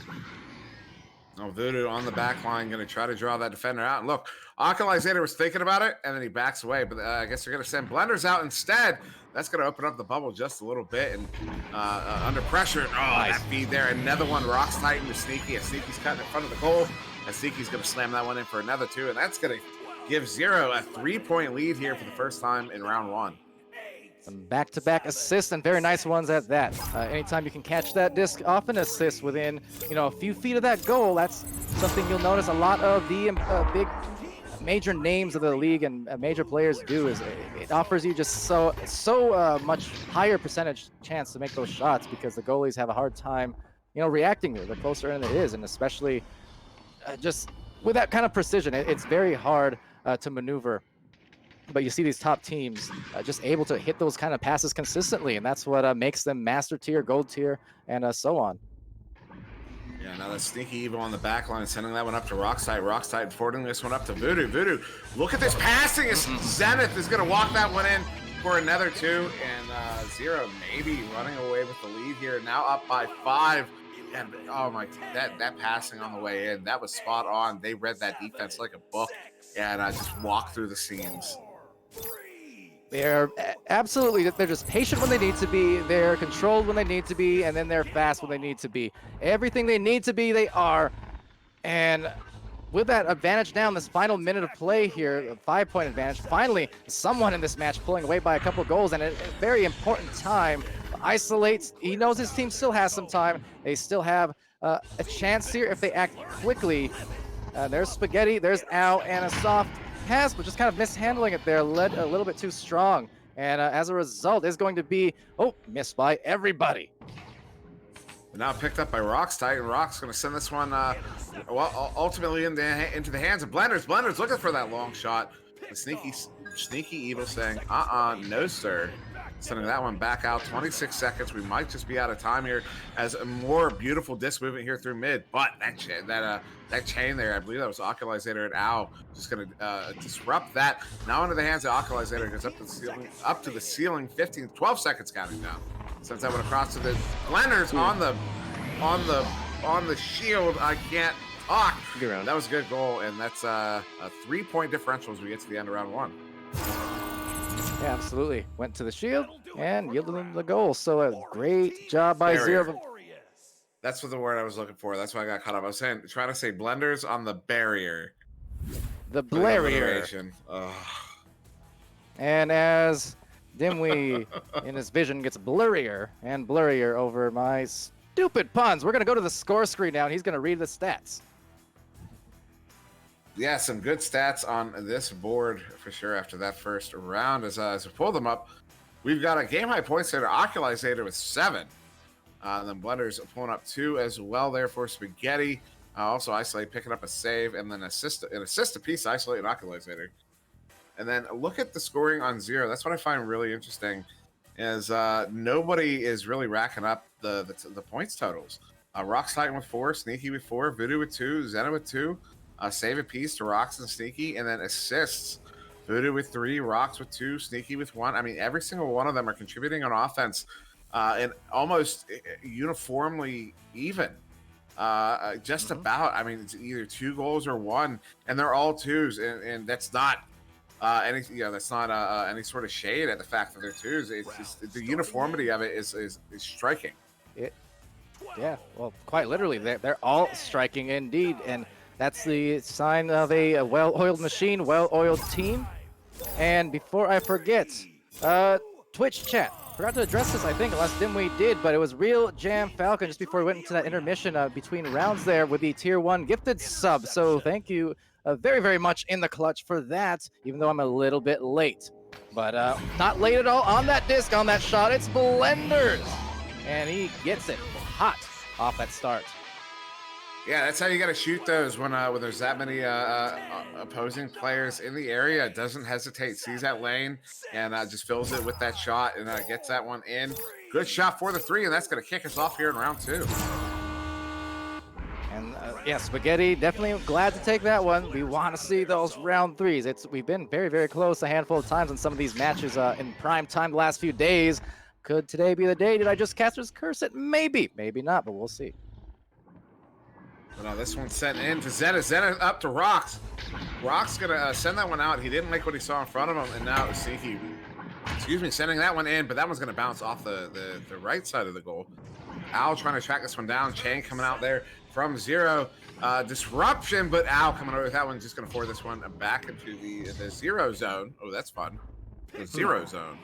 Oh, Voodoo on the back line, going to try to draw that defender out. And look, Occulizator was thinking about it, and then he backs away. But I guess they're going to send Blenders out instead. That's going to open up the bubble just a little bit. And under pressure, nice. That feed there. Another one, Rocks Titan to Sneaky. As Sneaky's cutting in front of the goal. And Sneaky's going to slam that one in for another 2. And that's going to give Zero a 3-point lead here for the first time in round 1. Some back-to-back assists, and very nice ones at that. Anytime you can catch that disc off an assist within, a few feet of that goal, that's something you'll notice a lot of the big major names of the league and major players do, is it offers you just so much higher percentage chance to make those shots, because the goalies have a hard time, reacting to it the closer in it is, and especially just with that kind of precision, it's very hard to maneuver. But you see these top teams just able to hit those kind of passes consistently, and that's what makes them master tier, gold tier, and so on. Yeah, now that's Sneaky Evil on the back line, sending that one up to Rockstide. Rockstide forwarding this one up to Voodoo. Voodoo, look at this passing. Zenith is going to walk that one in for another 2, and Zero maybe running away with the lead here. Now up by 5. And oh my, that passing on the way in, that was spot on. They read that defense like a book, and just walked through the seams. They're absolutely, they're just patient when they need to be, they're controlled when they need to be, and then they're fast when they need to be. Everything they need to be, they are. And with that advantage down, this final minute of play here, a 5-point advantage, finally someone in this match pulling away by a couple goals, and at a very important time. Isolates, he knows his team still has some time. They still have a chance here if they act quickly. There's Spaghetti, there's Al, and a soft pass, but just kind of mishandling it there, led a little bit too strong. And as a result, is going to be, missed by everybody. Now picked up by Rocks Titan. Rock's going to send this one, ultimately into the hands of Blenders. Blenders looking for that long shot. The Sneaky Evil saying, no, sir. Sending that one back out. 26 seconds. We might just be out of time here as a more beautiful disc movement here through mid. But that chain there, I believe that was Occulizator and Owl, just going to disrupt that. Now into the hands of Occulizator, goes up to the ceiling. 12 seconds counting down. Sends that one across to the Blenders on the shield. I can't talk. That was a good goal, and that's a 3-point differential as we get to the end of round 1. Yeah, absolutely. Went to the shield and yielded them the goal. So a great job by Zero. That's what the word I was looking for. That's why I got caught up. I was trying to say Blenders on the barrier. The barrier. And as Dimwi in his vision gets blurrier and blurrier over my stupid puns, we're going to go to the score screen now, and he's going to read the stats. Yeah, some good stats on this board for sure after that first round. As we pull them up, we've got a game-high points there to Occulizator with 7. Then Blenders pulling up 2 as well there for Spaghetti. Also Isolate picking up a save, and then an assist apiece, Isolate and Occulizator. And then look at the scoring on Zero. That's what I find really interesting, is nobody is really racking up the points totals. Rocks Titan with 4, Sneaky with 4, Voodoo with 2, Zena with 2. Save a piece to Rocks and Sneaky, and then assists. Voodoo with 3, Rocks with 2, Sneaky with 1. I mean, every single one of them are contributing on offense and almost uniformly even. just about. I mean, it's either 2 goals or 1, and they're all 2s, and that's not any that's not any sort of shade at the fact that they're 2s. It's just the uniformity of it is striking. Yeah, well, quite literally, they're all striking indeed, and that's the sign of a well-oiled machine, well-oiled team. And before I forget, Twitch chat. Forgot to address this, I think, unless Dimwi did, but it was Real Jam Falcon just before we went into that intermission between rounds there with the Tier 1 gifted sub. So thank you very, very much in the clutch for that, even though I'm a little bit late. But not late at all on that disc, on that shot. It's Blenders. And he gets it hot off that start. Yeah, that's how you got to shoot those when there's that many opposing players in the area. Doesn't hesitate, sees that lane, and just fills it with that shot and gets that one in. Good shot for the 3, and that's going to kick us off here in round 2. And yeah, Spaghetti definitely glad to take that one. We want to see those round 3s. We've been very, very close a handful of times in some of these matches in prime time the last few days. Could today be the day? Did I just Caster's curse it? Maybe, maybe not, but we'll see. But no, this one's sent in to Zeta. Zeta up to Rox. Rox gonna send that one out. He didn't like what he saw in front of him, and now Sneaky, sending that one in, but that one's gonna bounce off the right side of the goal. Al trying to track this one down. Chang coming out there from 0. Disruption, but Al coming over with that one, just gonna forward this one back into the 0 zone. Oh, that's fun. The 0 zone.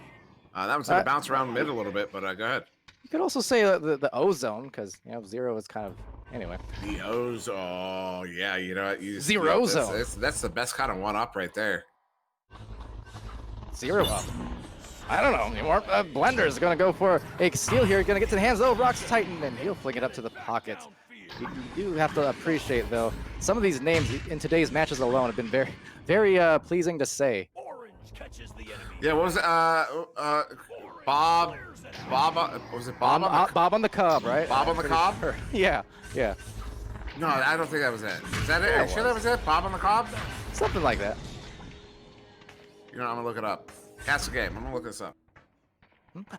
That one's gonna bounce around mid a little bit, but go ahead. You could also say the O zone, because 0 is kind of anyway. The O's, oh yeah, you know what? 0 zone. That's the best kind of 1-up right there. 0 up. I don't know anymore. Blender's gonna go for a steal here. Gonna get to the hands. Oh, Rock's Titan, and he'll fling it up to the pocket. You do have to appreciate, though, some of these names in today's matches alone have been very, very pleasing to say. Yeah, what was it? Bob, was it Bob? Bob on the Cob, right? Bob on the Cob? Sure. Yeah. No, I don't think that was it. Is that it? Are you sure that was it? Bob on the Cob? Something like that. You know, I'm gonna look it up. Catch the game. I'm gonna look this up.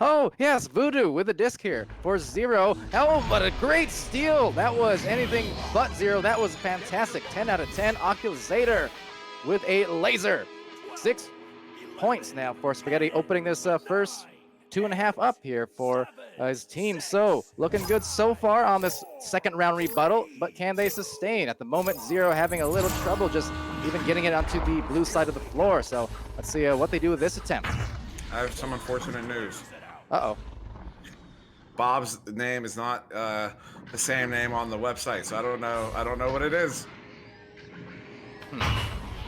Oh, yes, Voodoo with a disc here for 0. Oh, but a great steal. That was anything but 0. That was fantastic. 10 out of 10. Oculator with a laser. 6 points now for Spaghetti, opening this first 2.5 up here for his team. So looking good so far on this second round rebuttal, but can they sustain? At the moment, 0 having a little trouble just even getting it onto the blue side of the floor. So let's see what they do with this attempt. I have some unfortunate news. Uh-oh. Bob's name is not the same name on the website, so I don't know what it is.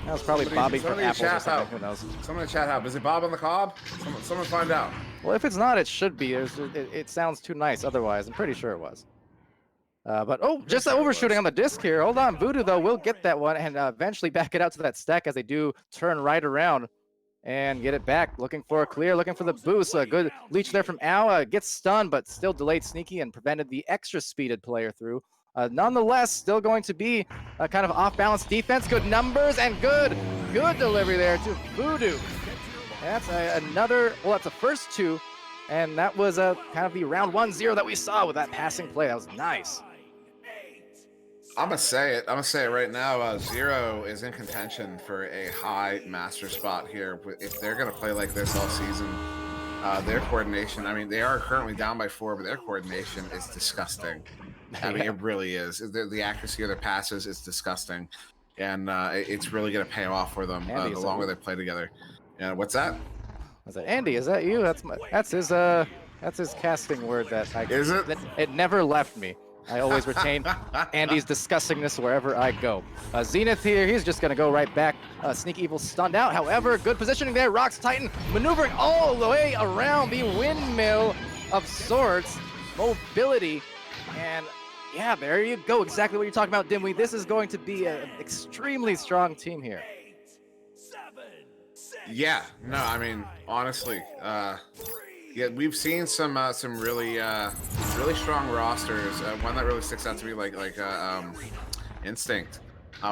That was probably Bobby from Apple or something. Who knows? Someone in the chat out. Is it Bob on the Cob? Someone find out. Well, if it's not, it should be. It sounds too nice otherwise. I'm pretty sure it was. But, oh, just overshooting on the disc here. Hold on. Voodoo, though, will get that one and eventually back it out to that stack as they do turn right around and get it back. Looking for a clear, looking for the boost. A good leech there from Al. Gets stunned, but still delayed Sneaky and prevented the extra speeded player through. Nonetheless, still going to be a kind of off-balance defense. Good numbers and good delivery there to Voodoo. That's another, well, that's the first 2, and that was kind of the round 1-0 that we saw with that passing play. That was nice. I'm gonna say it right now. 0 is in contention for a high master spot here. If they're gonna play like this all season, their coordination, I mean, they are currently down by 4, but their coordination is disgusting. I mean, it really is. The accuracy of their passes is disgusting, and it's really going to pay off for them the longer they play together. Yeah, what's that? I said, Andy, is that you? That's his casting word that it never left me. I always retain Andy's disgustingness wherever I go. Zenith here, he's just going to go right back. Sneaky Evil stunned out. However, good positioning there. Rock's Titan maneuvering all the way around the windmill of sorts. Mobility. And yeah, there you go. Exactly what you're talking about, Dimwi. This is going to be an extremely strong team here. Yeah, no, I mean, honestly, yeah, we've seen some really strong rosters. One that really sticks out to me, like Instinct,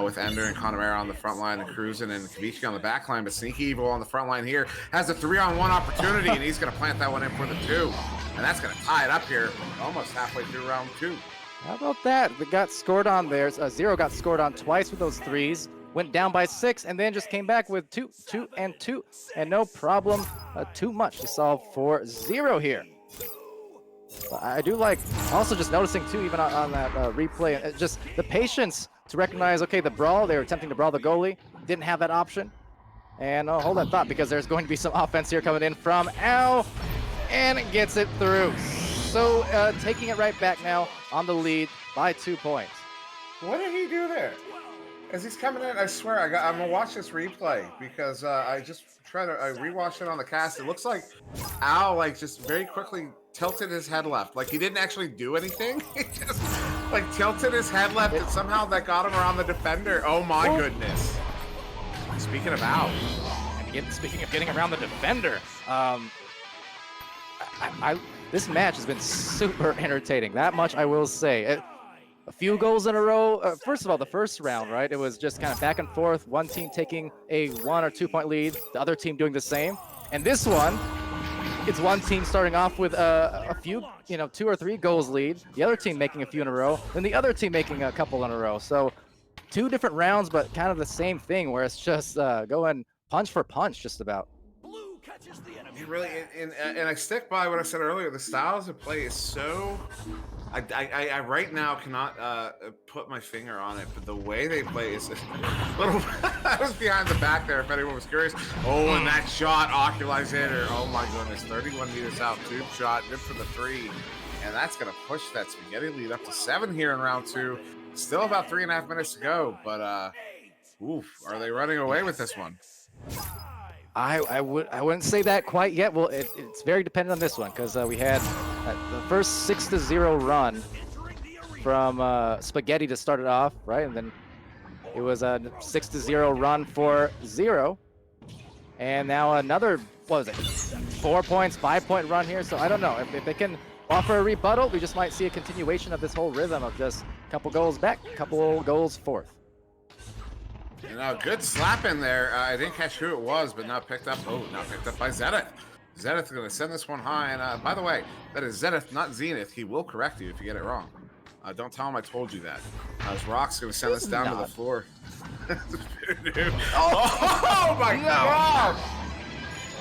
with Ender and Connemara on the front line and Cruisin' and Kavichi on the back line, but Sneaky Evil on the front line here has a 3-on-1 opportunity, and he's going to plant that one in for the 2, and that's going to tie it up here almost halfway through round 2. How about that? They got scored on there. Zero got scored on twice with those threes. Went down by 6 and then just came back with 2, 2, and 2. And no problem. Too much to solve for Zero here. But I do like also just noticing too, even on that replay, just the patience to recognize, okay, the brawl, they were attempting to brawl the goalie, didn't have that option. And hold that thought because there's going to be some offense here coming in from Al, and it gets it through. So taking it right back now on the lead by 2 points. What did he do there? As he's coming in, I swear, I'm gonna watch this replay because I rewatched it on the cast. It looks like Al just very quickly tilted his head left. Like he didn't actually do anything. He just tilted his head left, and somehow that got him around the defender. Oh my goodness! Speaking of Al, and speaking of getting around the defender, this match has been super entertaining. That much I will say. A few goals in a row. First of all, the first round, right? It was just kind of back and forth. One team taking a 1 or 2 point lead, the other team doing the same. And this one, it's one team starting off with a few, 2 or 3 goals lead. The other team making a few in a row, then the other team making a couple in a row. So 2 different rounds, but kind of the same thing, where it's just going punch for punch, just about. Blue catches the enemy. you really and I stick by what I said earlier. The styles of play is so. I right now cannot put my finger on it, but the way they play is a little. I was behind the back there, if anyone was curious. Oh, and that shot Oculator. Oh my goodness, 31 meters out, tube shot, good for the 3, and that's gonna push that Spaghetti lead up to 7 here in round 2. Still about 3.5 minutes to go, but oof, are they running away with this one? I wouldn't say that quite yet. Well, it's very dependent on this one because we had the first 6-0 run from Spaghetti to start it off, right? And then it was a 6-0 run for Zero, and now another 4 points, 5 point run here. So I don't know if they can offer a rebuttal. We just might see a continuation of this whole rhythm of just a couple goals back, a couple goals forth. Good slap in there. I didn't catch who it was, but now picked up. Oh, now picked up by Zenith. Zenith is going to send this one high. And by the way, that is Zenith, not Zenith. He will correct you if you get it wrong. Don't tell him I told you that. As Rock's going to send this down to the floor. Oh my God!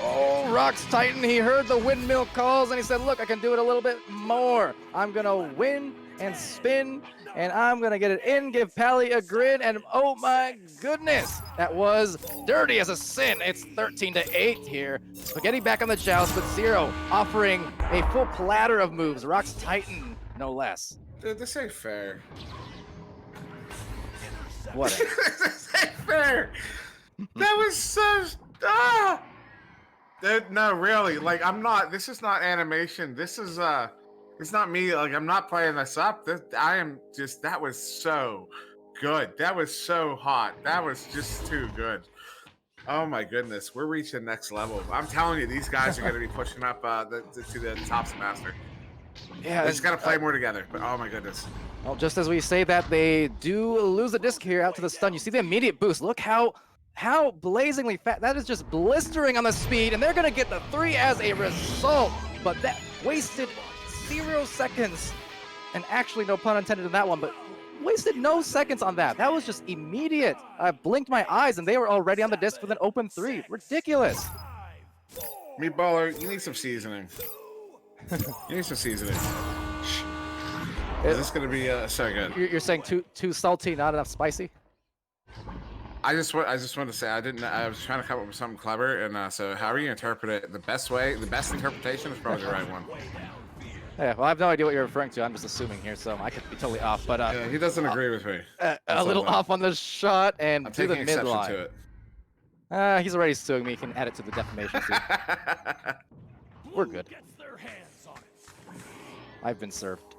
Oh, Rock's Titan. He heard the windmill calls and he said, look, I can do it a little bit more. I'm going to win and spin, and I'm going to get it in, give Pally a grid, and oh my goodness, that was dirty as a sin. It's 13-8 here. Spaghetti back on the joust, but Zero offering a full platter of moves. Rock's Titan, no less. Dude, this ain't fair. What? This ain't fair. That was so... Dude, no, really. I'm not... This is not animation. This is... It's not me. I'm not playing this up. I am just... That was so good. That was so hot. That was just too good. Oh, my goodness. We're reaching next level. I'm telling you, these guys are going to be pushing up to the Tops Master. Yeah, they just got to play more together. But, oh, my goodness. Well, just as we say that, they do lose the disc here out to the stun. You see the immediate boost. Look how blazingly fast. That is just blistering on the speed, and they're going to get the 3 as a result. But that wasted 0 seconds, and actually no pun intended in that one, but wasted no seconds on that. That was just immediate. I blinked my eyes and they were already on the disc with an open 3. Ridiculous. Meatballer, you need some seasoning. You need some seasoning. Is this going to be so good? You're saying too salty, not enough spicy? I just want to say I was trying to come up with something clever, and so however you interpret it, the best interpretation is probably the right one. Yeah, well, I have no idea what you're referring to. I'm just assuming here, so I could be totally off. But yeah, he doesn't agree with me. A little off on the shot and I'm to the taking exception midline. to it. He's already suing me. He can add it to the defamation suit. We're good. I've been served.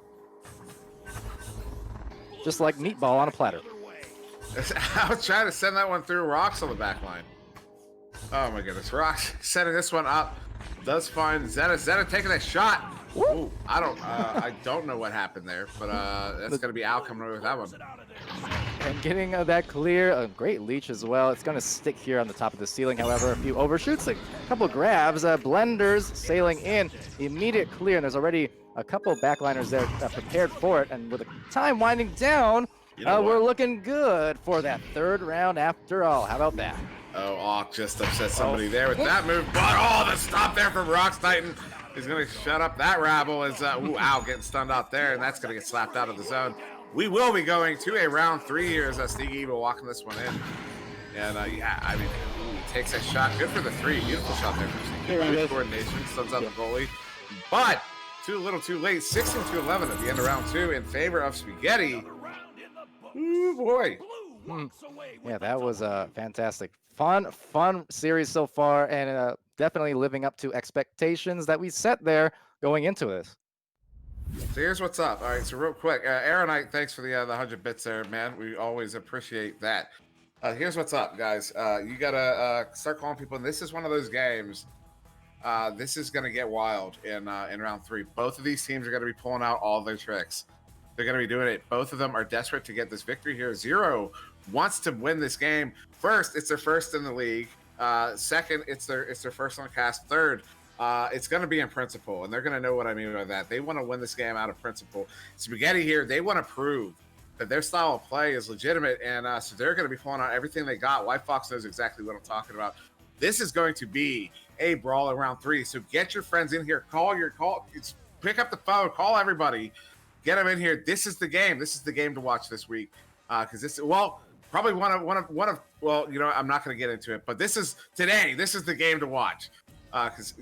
Just like meatball on a platter. I was trying to send that one through. Rocks on the back line. Oh my goodness. Rocks setting this one up. Does find Zenith. Zenith taking a shot. Ooh, I don't know what happened there, but that's gonna be Al coming away with that one. And getting that clear, a great leech as well. It's gonna stick here on the top of the ceiling. However, a few overshoots, a couple grabs, blenders sailing in, immediate clear, and there's already a couple backliners there prepared for it, and with the time winding down, You know we're what? looking good for that third round after all. How about that? Oh, Auk just upset somebody there with that move. But the stop there from Rocks Titan is going to shut up that rabble as ow, getting stunned out there, and that's going to get slapped out of the zone. We will be going to a round 3 here as Sneaky Evil walking this one in. And yeah, I mean, he takes a shot. Good for the 3. Beautiful shot there from Sneaky. Good coordination, stuns out the goalie. But too little, too late. 16-11 at the end of round 2 in favor of Spaghetti. Ooh, boy. Yeah, that was fantastic. Fun series so far, and definitely living up to expectations that we set there going into this. So here's what's up. All right, so real quick, Aaron, thanks for the 100 bits there, man. We always appreciate that. Here's what's up, guys. You gotta start calling people, and this is one of those games. This is gonna get wild in round 3. Both of these teams are gonna be pulling out all their tricks. They're gonna be doing it. Both of them are desperate to get this victory here. Zero wants to win this game. First, it's their first in the league. Second, it's their first on the cast. Third, it's going to be in principle, and they're going to know what I mean by that. They want to win this game out of principle. Spaghetti here, they want to prove that their style of play is legitimate, and so they're going to be pulling out everything they got. White Fox knows exactly what I'm talking about. This is going to be a brawl in round 3, so get your friends in here. Pick up the phone, call everybody, get them in here. This is the game. This is the game to watch this week, because probably one of well, I'm not going to get into it, but this is today. This is the game to watch, because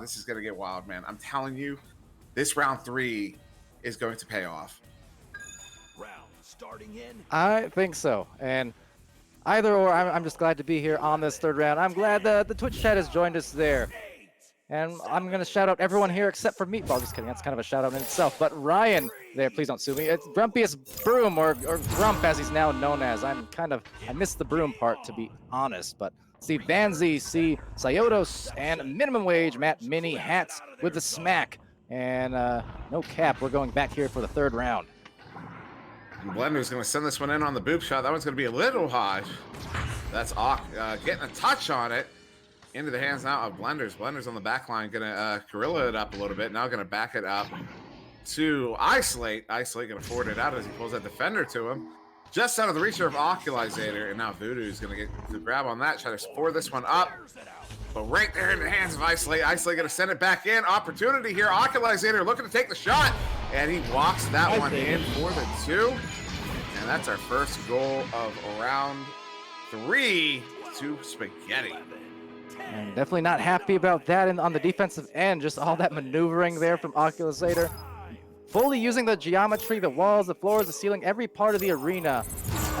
this is going to get wild, man. I'm telling you, this round 3 is going to pay off. Round starting in. I think so, and either or, I'm just glad to be here on this third round. I'm glad the Twitch chat has joined us there. And I'm going to shout out everyone here except for Meatball. Just kidding. That's kind of a shout out in itself. But Ryan there, please don't sue me. It's Grumpiest Broom, or Grump as he's now known as. I missed the Broom part, to be honest. But see Vanzi, see Sciotos, and Minimum Wage, Matt Mini, Hats with the smack. And no cap. We're going back here for the third round. Blender's going to send this one in on the boop shot. That one's going to be a little high. That's Auk getting a touch on it. Into the hands now of Blenders. Blenders on the back line, gonna gorilla it up a little bit. Now gonna back it up to Isolate. Isolate gonna forward it out as he pulls that defender to him. Just out of the reach of Oculizator, and now Voodoo's gonna get the grab on that. Try to forward this one up. But right there in the hands of Isolate. Isolate gonna send it back in. Opportunity here. Oculizator looking to take the shot. And he walks that one in for the 2. And that's our first goal of round 3 to Spaghetti. And definitely not happy about that on the defensive end. Just all that maneuvering there from Oculizator. Fully using the geometry, the walls, the floors, the ceiling, every part of the arena.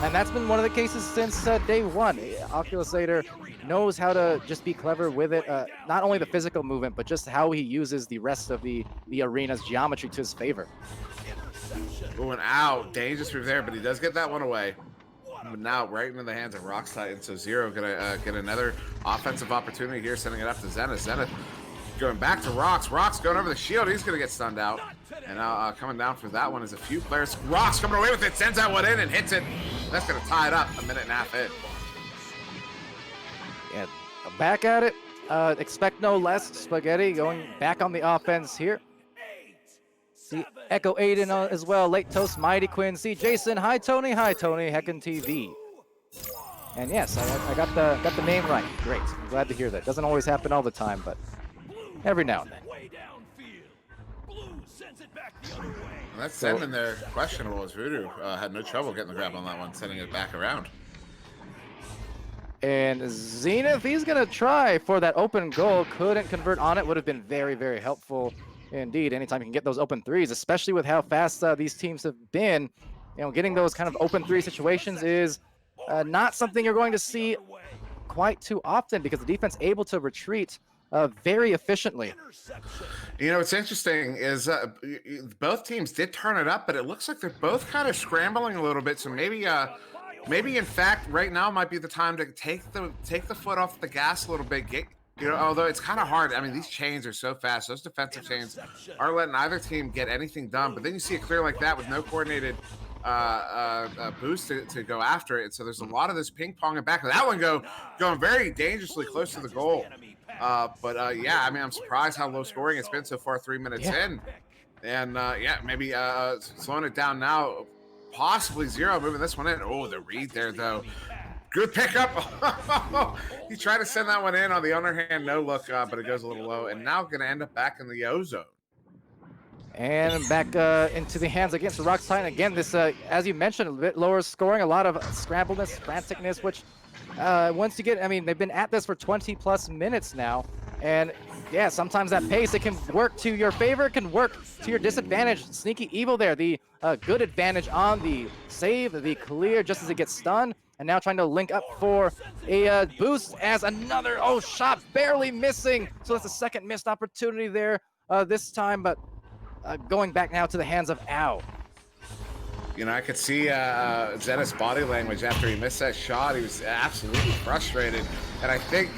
And that's been one of the cases since day 1. Oculizator knows how to just be clever with it. Not only the physical movement, but just how he uses the rest of the arena's geometry to his favor. Going out. Dangerous move there, but he does get that one away. But now right into the hands of Rocks Titan, so Zero gonna get another offensive opportunity here, sending it up to Zenith. Zenith going back to Rocks. Rocks going over the shield. He's gonna get stunned out. And now coming down for that one is a few players. Rocks coming away with it, sends that one in and hits it. That's gonna tie it up. A minute and a half in. Yeah, back at it. Expect no less. Spaghetti going back on the offense here. See Echo Aiden as well, Late Toast, Mighty Quinn, see Jason, hi Tony, Heckin' TV. And yes, I got the name right. Great, I'm glad to hear that. Doesn't always happen all the time, but every now and then. And that sending there questionable as Voodoo had no trouble getting the grab on that one, sending it back around. And Zenith, he's gonna try for that open goal. Couldn't convert on it. Would have been very, very helpful. Indeed, anytime you can get those open threes, especially with how fast these teams have been, getting those kind of open 3 situations is not something you're going to see quite too often because the defense able to retreat very efficiently. What's interesting is both teams did turn it up, but it looks like they're both kind of scrambling a little bit. So maybe in fact, right now might be the time to take the foot off the gas a little bit. Although it's kind of hard. I mean, these chains are so fast. Those defensive chains aren't letting either team get anything done. But then you see it clear like that with no coordinated boost to go after it. And so there's a lot of this ping pong and back. That one going very dangerously close to the goal. Yeah, I mean, I'm surprised how low scoring it's been so far. 3 minutes in. And yeah, maybe slowing it down now. Possibly zero, moving this one in. Oh, the read there, though. Good pickup. He tried to send that one in on the underhand no look, but it goes a little low. And now going to end up back in the O-zone. And back into the hands against the Rocks Titan. Again, this, as you mentioned, a bit lower scoring, a lot of scrambleness, franticness, which once you get, I mean, they've been at this for 20+ minutes now. And yeah, sometimes that pace, it can work to your favor, it can work to your disadvantage. Sneaky Evil there, the good advantage on the save, the clear just as it gets stunned. And now trying to link up for a boost as another, shot barely missing. So that's a second missed opportunity there this time, but going back now to the hands of Ao. You know, I could see Zenith's body language after he missed that shot. He was absolutely frustrated. And I think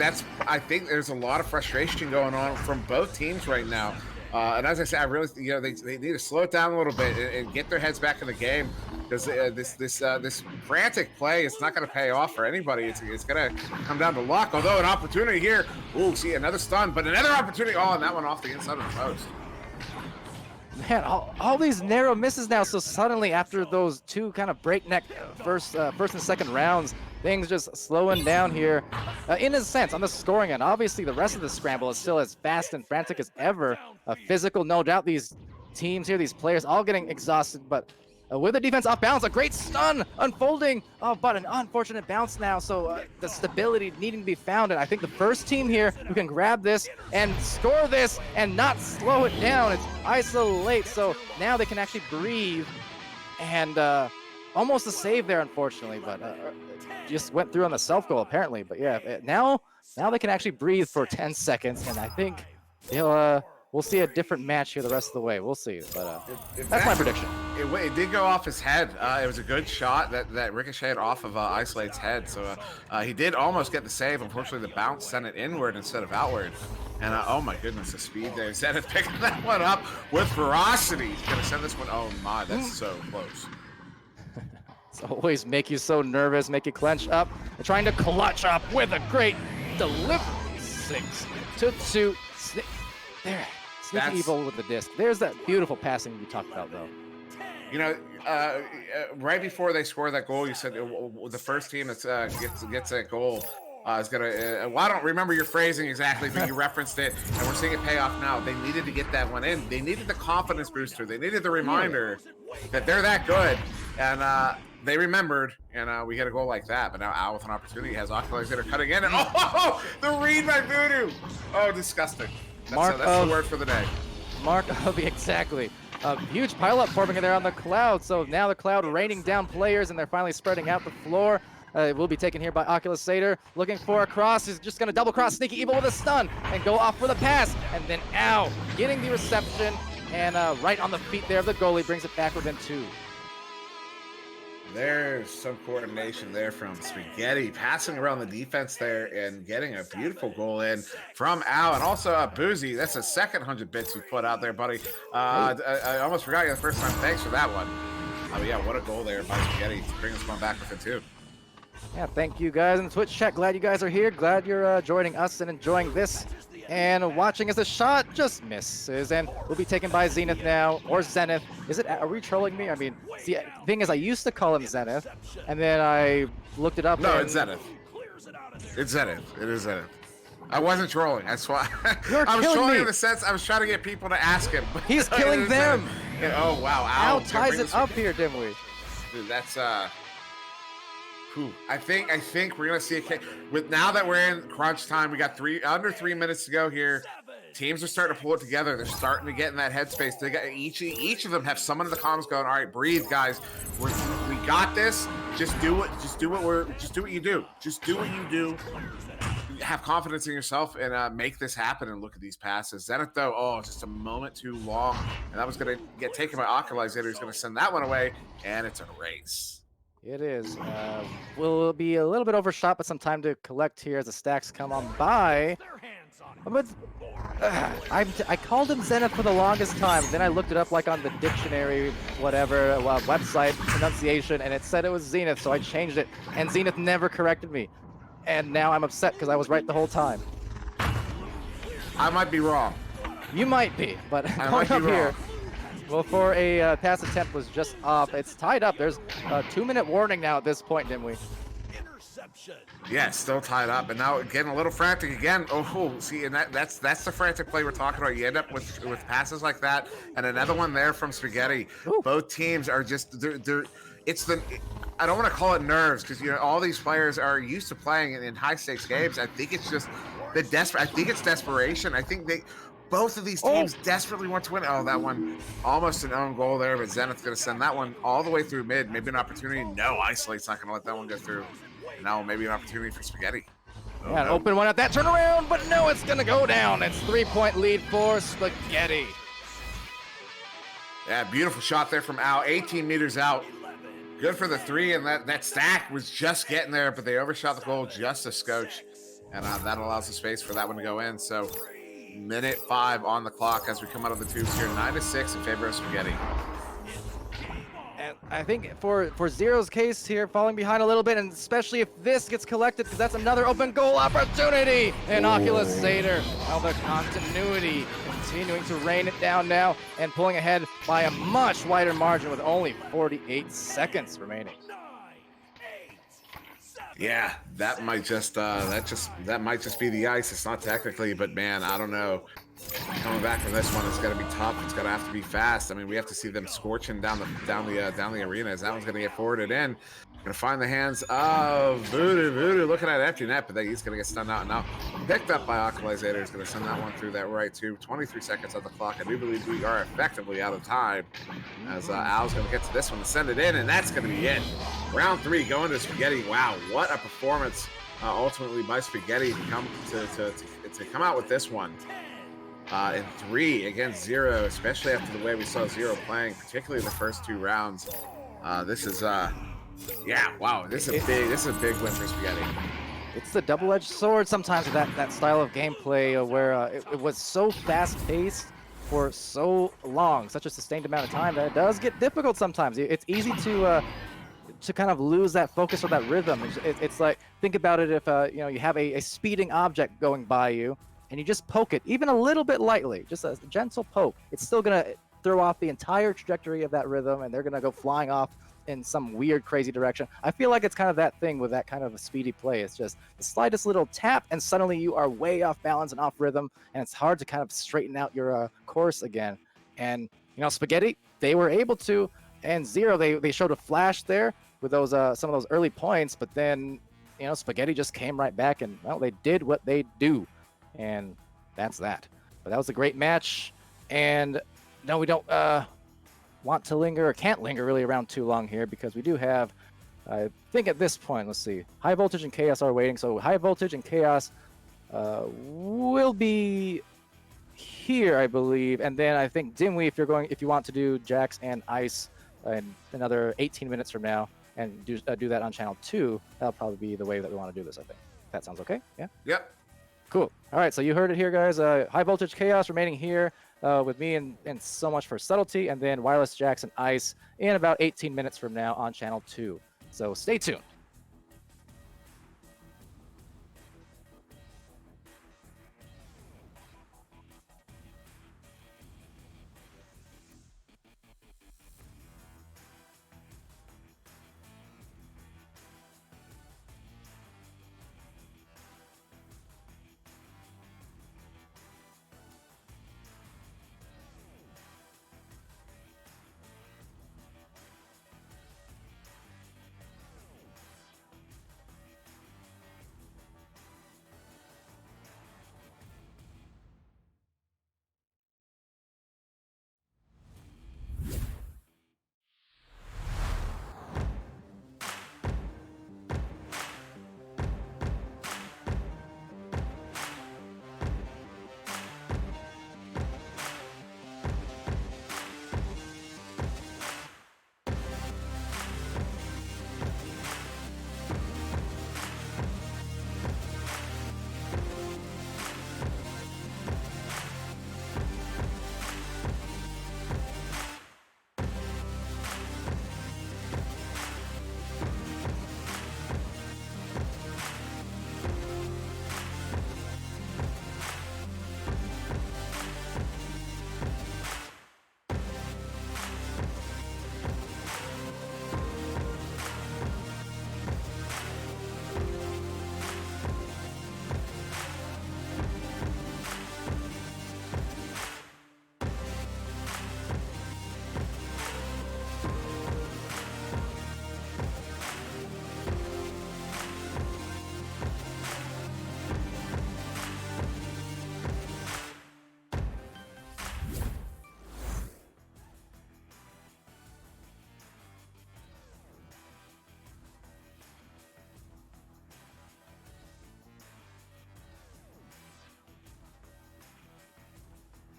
there's a lot of frustration going on from both teams right now. And as I said, I really, they need to slow it down a little bit and get their heads back in the game, because this frantic play is not going to pay off for anybody. It's going to come down to luck. Although an opportunity here. Ooh, see, another stun, but another opportunity. Oh, and that one off the inside of the post. Man, all these narrow misses now. So suddenly, after those two kind of breakneck first and second rounds, things just slowing down here. In a sense, on the scoring end, obviously the rest of the scramble is still as fast and frantic as ever. Physical, no doubt. These teams here, these players, all getting exhausted. But with the defense off balance, a great stun unfolding. Oh, but an unfortunate bounce now. So the stability needing to be found. And I think the first team here who can grab this and score this and not slow it down, it's isolate. So now they can actually breathe. And almost a save there, unfortunately. But just went through on the self-goal, apparently. But yeah, now they can actually breathe for 10 seconds. And I think we'll see a different match here the rest of the way. We'll see. But that's my prediction. It did go off his head. It was a good shot that ricocheted off of Isolate's head. So he did almost get the save. Unfortunately, the bounce sent it inward instead of outward. And oh my goodness, the speed there. Zenith picking that one up with ferocity. He's going to send this one. Oh my, that's so close. It's always make you so nervous, make you clench up. They're trying to clutch up with a great delivery. 6-2. There. Sneaky Evil with the disc. There's that beautiful passing you talked about, though. You know, right before they score that goal, you said the first team that gets that goal is going to... well, I don't remember your phrasing exactly, but you referenced it, and we're seeing it pay off now. They needed to get that one in. They needed the confidence booster. They needed the reminder that they're that good, and they remembered, and we get a goal like that. But now Al with an opportunity has Oculator cutting in, and the read by Voodoo. Oh, disgusting. That's the word for the day. Exactly. A huge pileup forming in there on the Cloud. So now the Cloud raining down players, and they're finally spreading out the floor. It will be taken here by Oculator. Looking for a cross. He's just going to double cross Sneaky Evil with a stun and go off for the pass. And then Ow getting the reception, and right on the feet there of the goalie brings it back within 2. There's some coordination there from Spaghetti, passing around the defense there and getting a beautiful goal in from Al. And also Boozy, that's the second 100 bits you put out there, buddy. I almost forgot you the first time. Thanks for that one. Yeah, what a goal there by Spaghetti to bring this one back within 2. Yeah, thank you guys in the Twitch chat. Glad you guys are here. Glad you're joining us and enjoying this. And watching as the shot just misses, and will be taken by Zenith now, or Zenith. Are we trolling me? I mean, the thing is, I used to call him Zenith, and then I looked it up. No, it's Zenith. It's Zenith. It is Zenith. I wasn't trolling. That's why. I was trolling in the sense I was trying to get people to ask him. He's killing them. Oh wow! Al ties it up here, Dimwi. Dude, that's I think we're gonna see with now that we're in crunch time. We got under 3 minutes to go here. Teams are starting to pull it together. They're starting to get in that headspace. They got each of them have someone in the comms going, all right, breathe, guys. We got this. Just do it. Just do what you do. Just do what you do. Have confidence in yourself and make this happen. And look at these passes. Zenith though, just a moment too long, and that was gonna get taken by Oculator. He's gonna send that one away, and it's a race. It is. Will be a little bit overshot, but some time to collect here as the stacks come on by. But I called him Zenith for the longest time. Then I looked it up like on the dictionary, whatever, website pronunciation, and it said it was Zenith, so I changed it. And Zenith never corrected me. And now I'm upset because I was right the whole time. I might be wrong. You might be, but I might be wrong. Here. Well, for a pass attempt was just off. It's tied up. There's a 2-minute warning now at this point, Dimwi. Interception. Yeah, still tied up, and now getting a little frantic again. Oh, see, and that's the frantic play we're talking about. You end up with passes like that, and another one there from Spaghetti. Ooh. Both teams are just they're it's the I don't want to call it nerves because all these players are used to playing in high stakes games. I think it's just I think it's desperation. I think both of these teams desperately want to win. Oh, that one almost an own goal there, but Zenith's going to send that one all the way through mid. Maybe an opportunity. No, Isolate's not going to let that one go through. Now maybe an opportunity for Spaghetti. Oh, Yeah, an open one at that turnaround, but no, it's going to go down. It's 3-point lead for Spaghetti. Yeah, beautiful shot there from Al. 18 meters out. Good for the 3, and that stack was just getting there, but they overshot the goal just a scotch. And that allows the space for that one to go in. So minute 5 on the clock as we come out of the tubes here. 9-6 in favor of Spaghetti. And I think for Zero's case here, falling behind a little bit, and especially if this gets collected, because that's another open goal opportunity. Innocuous Satyr. Now the continuity continuing to rain it down now and pulling ahead by a much wider margin with only 48 seconds remaining. Yeah, that might just be the ice. It's not technically, but man, I don't know. Coming back from this one, it's gonna be tough. It's gonna have to be fast. I mean, we have to see them scorching down the arena as that one's gonna get forwarded in. Gonna find the hands of Voodoo looking at empty net, but he's gonna get stunned out now. Picked up by Aqualizator. Is gonna send that one through that right tube. 23 seconds on the clock. I do believe we are effectively out of time as Al's gonna get to this one to send it in, and that's gonna be it. Round 3 going to Spaghetti. Wow, what a performance ultimately by Spaghetti to come out with this one. In 3 against 0, especially after the way we saw 0 playing, particularly the first 2 rounds. This is yeah, wow, this is a big win for Spaghetti. It's the double-edged sword sometimes with that style of gameplay where it was so fast-paced for so long, such a sustained amount of time, that it does get difficult sometimes. It's easy to kind of lose that focus or that rhythm. It's like, think about it if you have a speeding object going by you, and you just poke it, even a little bit lightly, just a gentle poke. It's still gonna throw off the entire trajectory of that rhythm, and they're gonna go flying off in some weird, crazy direction. I feel like it's kind of that thing with that kind of a speedy play. It's just the slightest little tap, and suddenly you are way off balance and off rhythm, and it's hard to kind of straighten out your course again. And Spaghetti, they were able to, and 0, they showed a flash there with those some of those early points, but then Spaghetti just came right back, and well, they did what they do. And that's that. But that was a great match. And no, we don't want to linger, or can't linger really around too long here, because we do have, I think at this point, let's see, High Voltage and Chaos are waiting. So High Voltage and Chaos will be here, I believe. And then I think Dimwi, if you want to do Jax and Ice in another 18 minutes from now, and do that on channel 2, that'll probably be the way that we want to do this, I think. That sounds okay? Yeah? Yep. Cool. All right, so you heard it here, guys. High Voltage Chaos remaining here with me, and so much for Subtlety, and then Wireless Jax and Ice in about 18 minutes from now on channel 2. So stay tuned.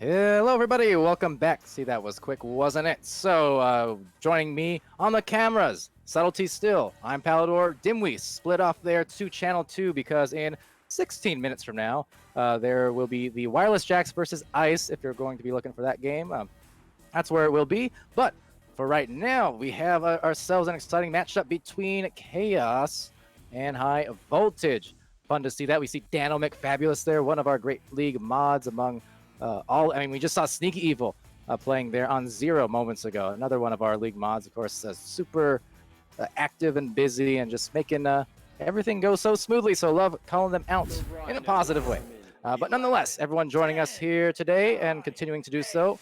Hello, everybody. Welcome back. See, that was quick, wasn't it? So, joining me on the cameras, Subtlety Still. I'm Palador. Dimwi split off there to Channel 2 because in 16 minutes from now, there will be the Wireless Jacks versus Ice if you're going to be looking for that game. That's where it will be. But for right now, we have ourselves an exciting matchup between Chaos and High Voltage. Fun to see that. We see Dano McFabulous there, one of our great league mods among we just saw Sneaky Evil playing there on Zero moments ago. Another one of our league mods, of course, super active and busy and just making everything go so smoothly. So love calling them out in a positive way. But nonetheless, everyone joining us here today and continuing to do so,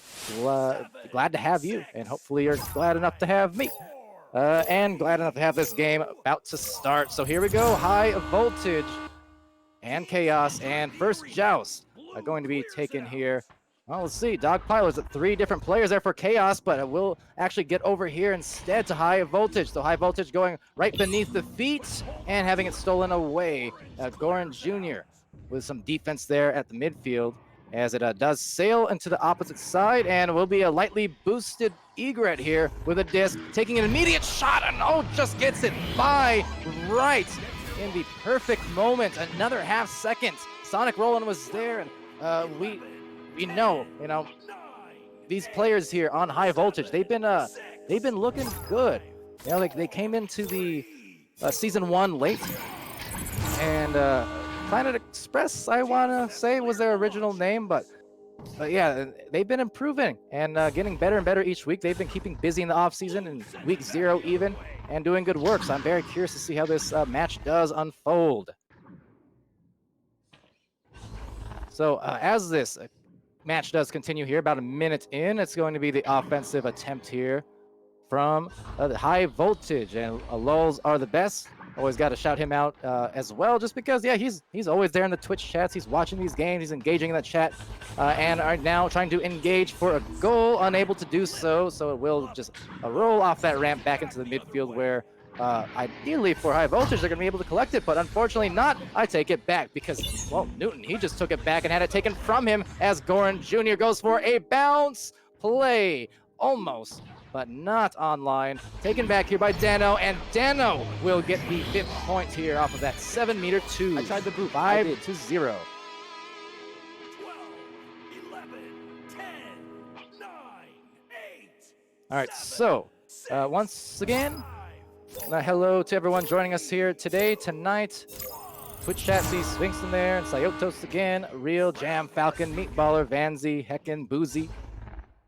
glad to have you. And hopefully you're glad enough to have me. And glad enough to have this game about to start. So here we go. High Voltage and Chaos. And first joust. Going to be taken here. Well, let's see. Dogpile is at 3 different players there for Chaos, but we'll actually get over here instead to High Voltage. So High Voltage going right beneath the feet and having it stolen away. Goran Jr. with some defense there at the midfield as it does sail into the opposite side, and will be a lightly boosted Egret here with a disc, taking an immediate shot, and just gets it by right in the perfect moment. Another half second. Sonic Roland was there, and we know, these players here on High Voltage, they've been looking good. They came into the season 1 late, and Planet Express, I want to say, was their original name, but yeah, they've been improving and getting better and better each week. They've been keeping busy in the off season, in week 0 even, and doing good work. So I'm very curious to see how this match does unfold. So as this match does continue here, about a minute in, it's going to be the offensive attempt here from the High Voltage, and lulz are the best. Always got to shout him out as well, just because, yeah, he's always there in the Twitch chats. He's watching these games, he's engaging in the chat, and are now trying to engage for a goal, unable to do so. So it will just roll off that ramp back into the midfield where ideally for High Voltage, they're going to be able to collect it, but unfortunately not. I take it back because, well, Newton, he just took it back and had it taken from him as Goran Jr. goes for a bounce play. Almost, but not online. Taken back here by Dano, and Dano will get the 5th point here off of that 7-meter 2. I tried the boot. 5-0. 12, 11, 10, 9, 8. All right, so once again, hello to everyone joining us here today, tonight. Twitch chat sees Sphinx in there, and Sayotos again, Real, Jam, Falcon, Meatballer, Vanzy, Heckin, Boozy,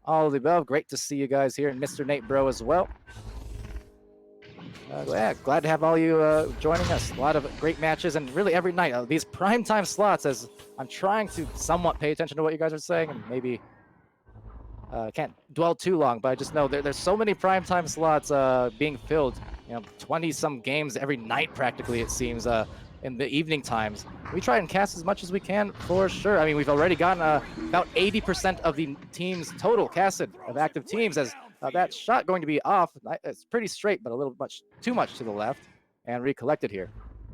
all of the above. Great to see you guys here, and Mr. Nate Bro as well. Yeah, glad to have all you joining us. A lot of great matches, and really every night. These primetime slots, as I'm trying to somewhat pay attention to what you guys are saying, and maybe can't dwell too long, but I just know there's so many primetime slots being filled. 20-some games every night practically, it seems, in the evening times. We try and cast as much as we can for sure. I mean, we've already gotten about 80% of the teams total casted of active teams, as that shot going to be off. It's pretty straight, but a little too much to the left, and recollected here.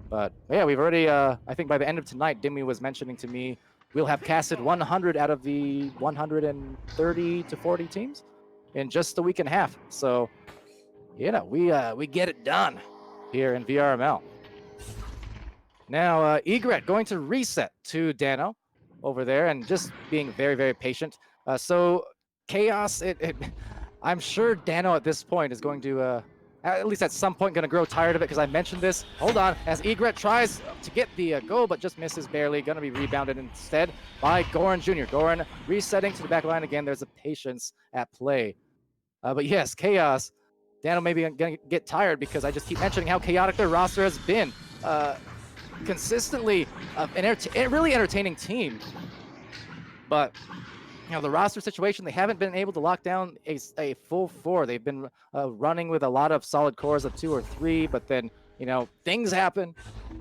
But yeah, we've already, I think by the end of tonight, Dimmy was mentioning to me, we'll have casted 100 out of the 130 to 40 teams in just a week and a half. So, we get it done here in VRML. Now, Egret going to reset to Dano over there, and just being very, very patient. So Chaos, I'm sure Dano at this point is going to, at least at some point, going to grow tired of it, because I mentioned this. Hold on, as Egret tries to get the goal, but just misses barely. Going to be rebounded instead by Goran Jr. Goran resetting to the back line again. There's a patience at play. But yes, Chaos, Dano may be going to get tired, because I just keep mentioning how chaotic their roster has been. Consistently a really entertaining team, but the roster situation, they haven't been able to lock down a full 4. They've been running with a lot of solid cores of 2 or 3, but then things happen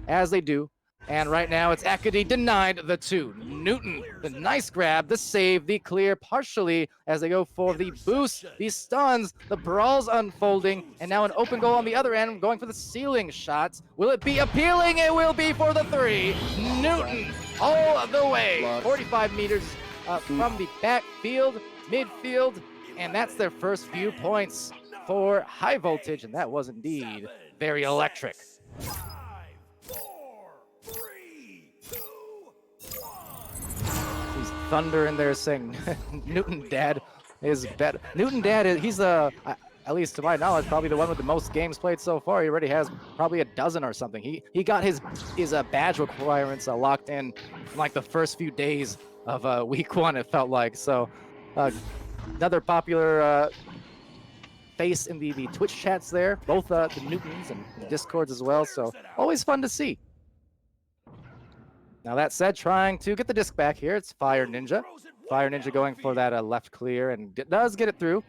as they do, and right now it's Akadi denied the 2. Newton, the nice grab, the save, the clear partially as they go for the boost, the stuns, the brawls unfolding, and now an open goal on the other end, going for the ceiling shots. Will it be appealing? It will be for the 3. Newton all the way. 45 meters from the backfield, midfield, and that's their first few points for High Voltage, and that was indeed very electric. 5, 4, 3, 2, 1. He's thunder in there saying Newton Dad is better. Newton Dad, he's at least to my knowledge, probably the one with the most games played so far. He already has probably a dozen or something. He got his badge requirements locked in like the first few days of week 1, it felt like. So another popular face in the Twitch chats there, both the Newtons and the Discords as well. So always fun to see. Now that said, trying to get the disc back here, it's Fire Ninja. Fire Ninja going for that left clear and does get it through.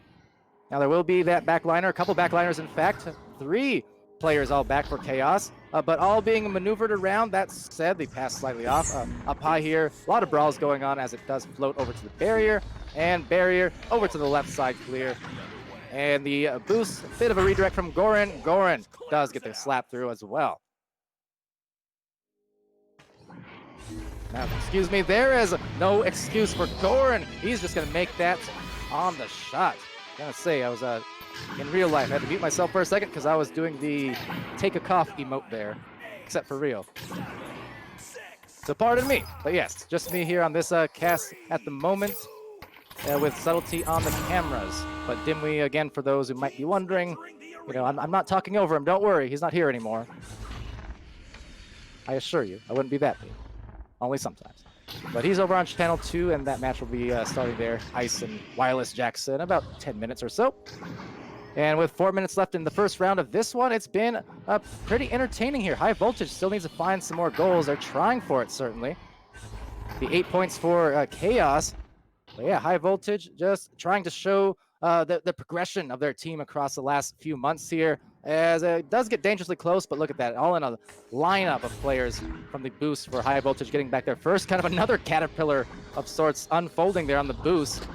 Now there will be that backliner, a couple backliners in fact, 3 players all back for Chaos, but all being maneuvered around. That said, they pass slightly off. Up high here, a lot of brawls going on as it does float over to the barrier, and barrier over to the left side clear. And the boost, a bit of a redirect from Goran. Goran does get the slap through as well. Now, excuse me, there is no excuse for Goran. He's just going to make that on the shot. I'm going to say, I was in real life. I had to mute myself for a second because I was doing the take a cough emote there, except for real. So pardon me, but yes, just me here on this cast at the moment with subtlety on the cameras. But Dimwi, again, for those who might be wondering, you know, I'm not talking over him. Don't worry, he's not here anymore. I assure you, I wouldn't be that big. Only sometimes. But he's over on channel 2, and that match will be starting there. Ice and Wireless Jackson, about 10 minutes or so. And with 4 minutes left in the first round of this one, it's been pretty entertaining here. High Voltage still needs to find some more goals. They're trying for it, certainly. The 8 points for Chaos. But yeah, High Voltage just trying to show the progression of their team across the last few months here, as it does get dangerously close, but look at that, all in a lineup of players from the boost for High Voltage getting back there first. Kind of another caterpillar of sorts unfolding there on the boost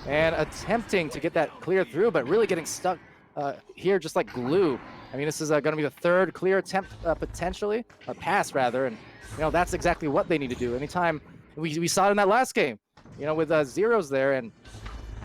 and attempting to get that clear through, but really getting stuck here just like glue. I mean, this is going to be the 3rd clear attempt potentially, or pass rather, and you know, that's exactly what they need to do. Anytime we saw it in that last game, you know, with zeros there,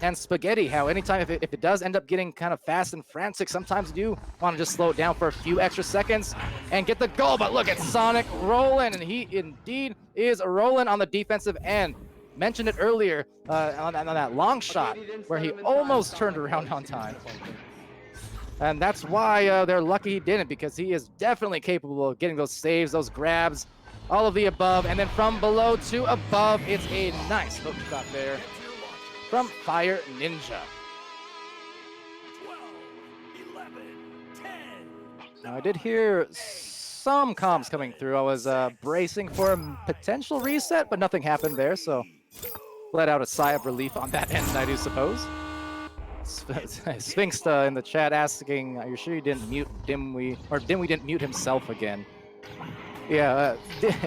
and Spaghetti, how anytime if it does end up getting kind of fast and frantic, sometimes you do want to just slow it down for a few extra seconds and get the goal. But look at Sonic rolling, and he indeed is rolling on the defensive end. Mentioned it earlier on that long shot where he almost turned around on time. And that's why they're lucky he didn't, because he is definitely capable of getting those saves, those grabs, all of the above. And then from below to above, it's a nice hook shot there from Fire Ninja. 12, 11, 10. Now I did hear some comms coming through. I was bracing for a potential reset, but nothing happened there, so let out a sigh of relief on that end, I do suppose. Sphinx in the chat asking, are you sure you didn't mute Dimwi, or Dimwi didn't mute himself again? Yeah,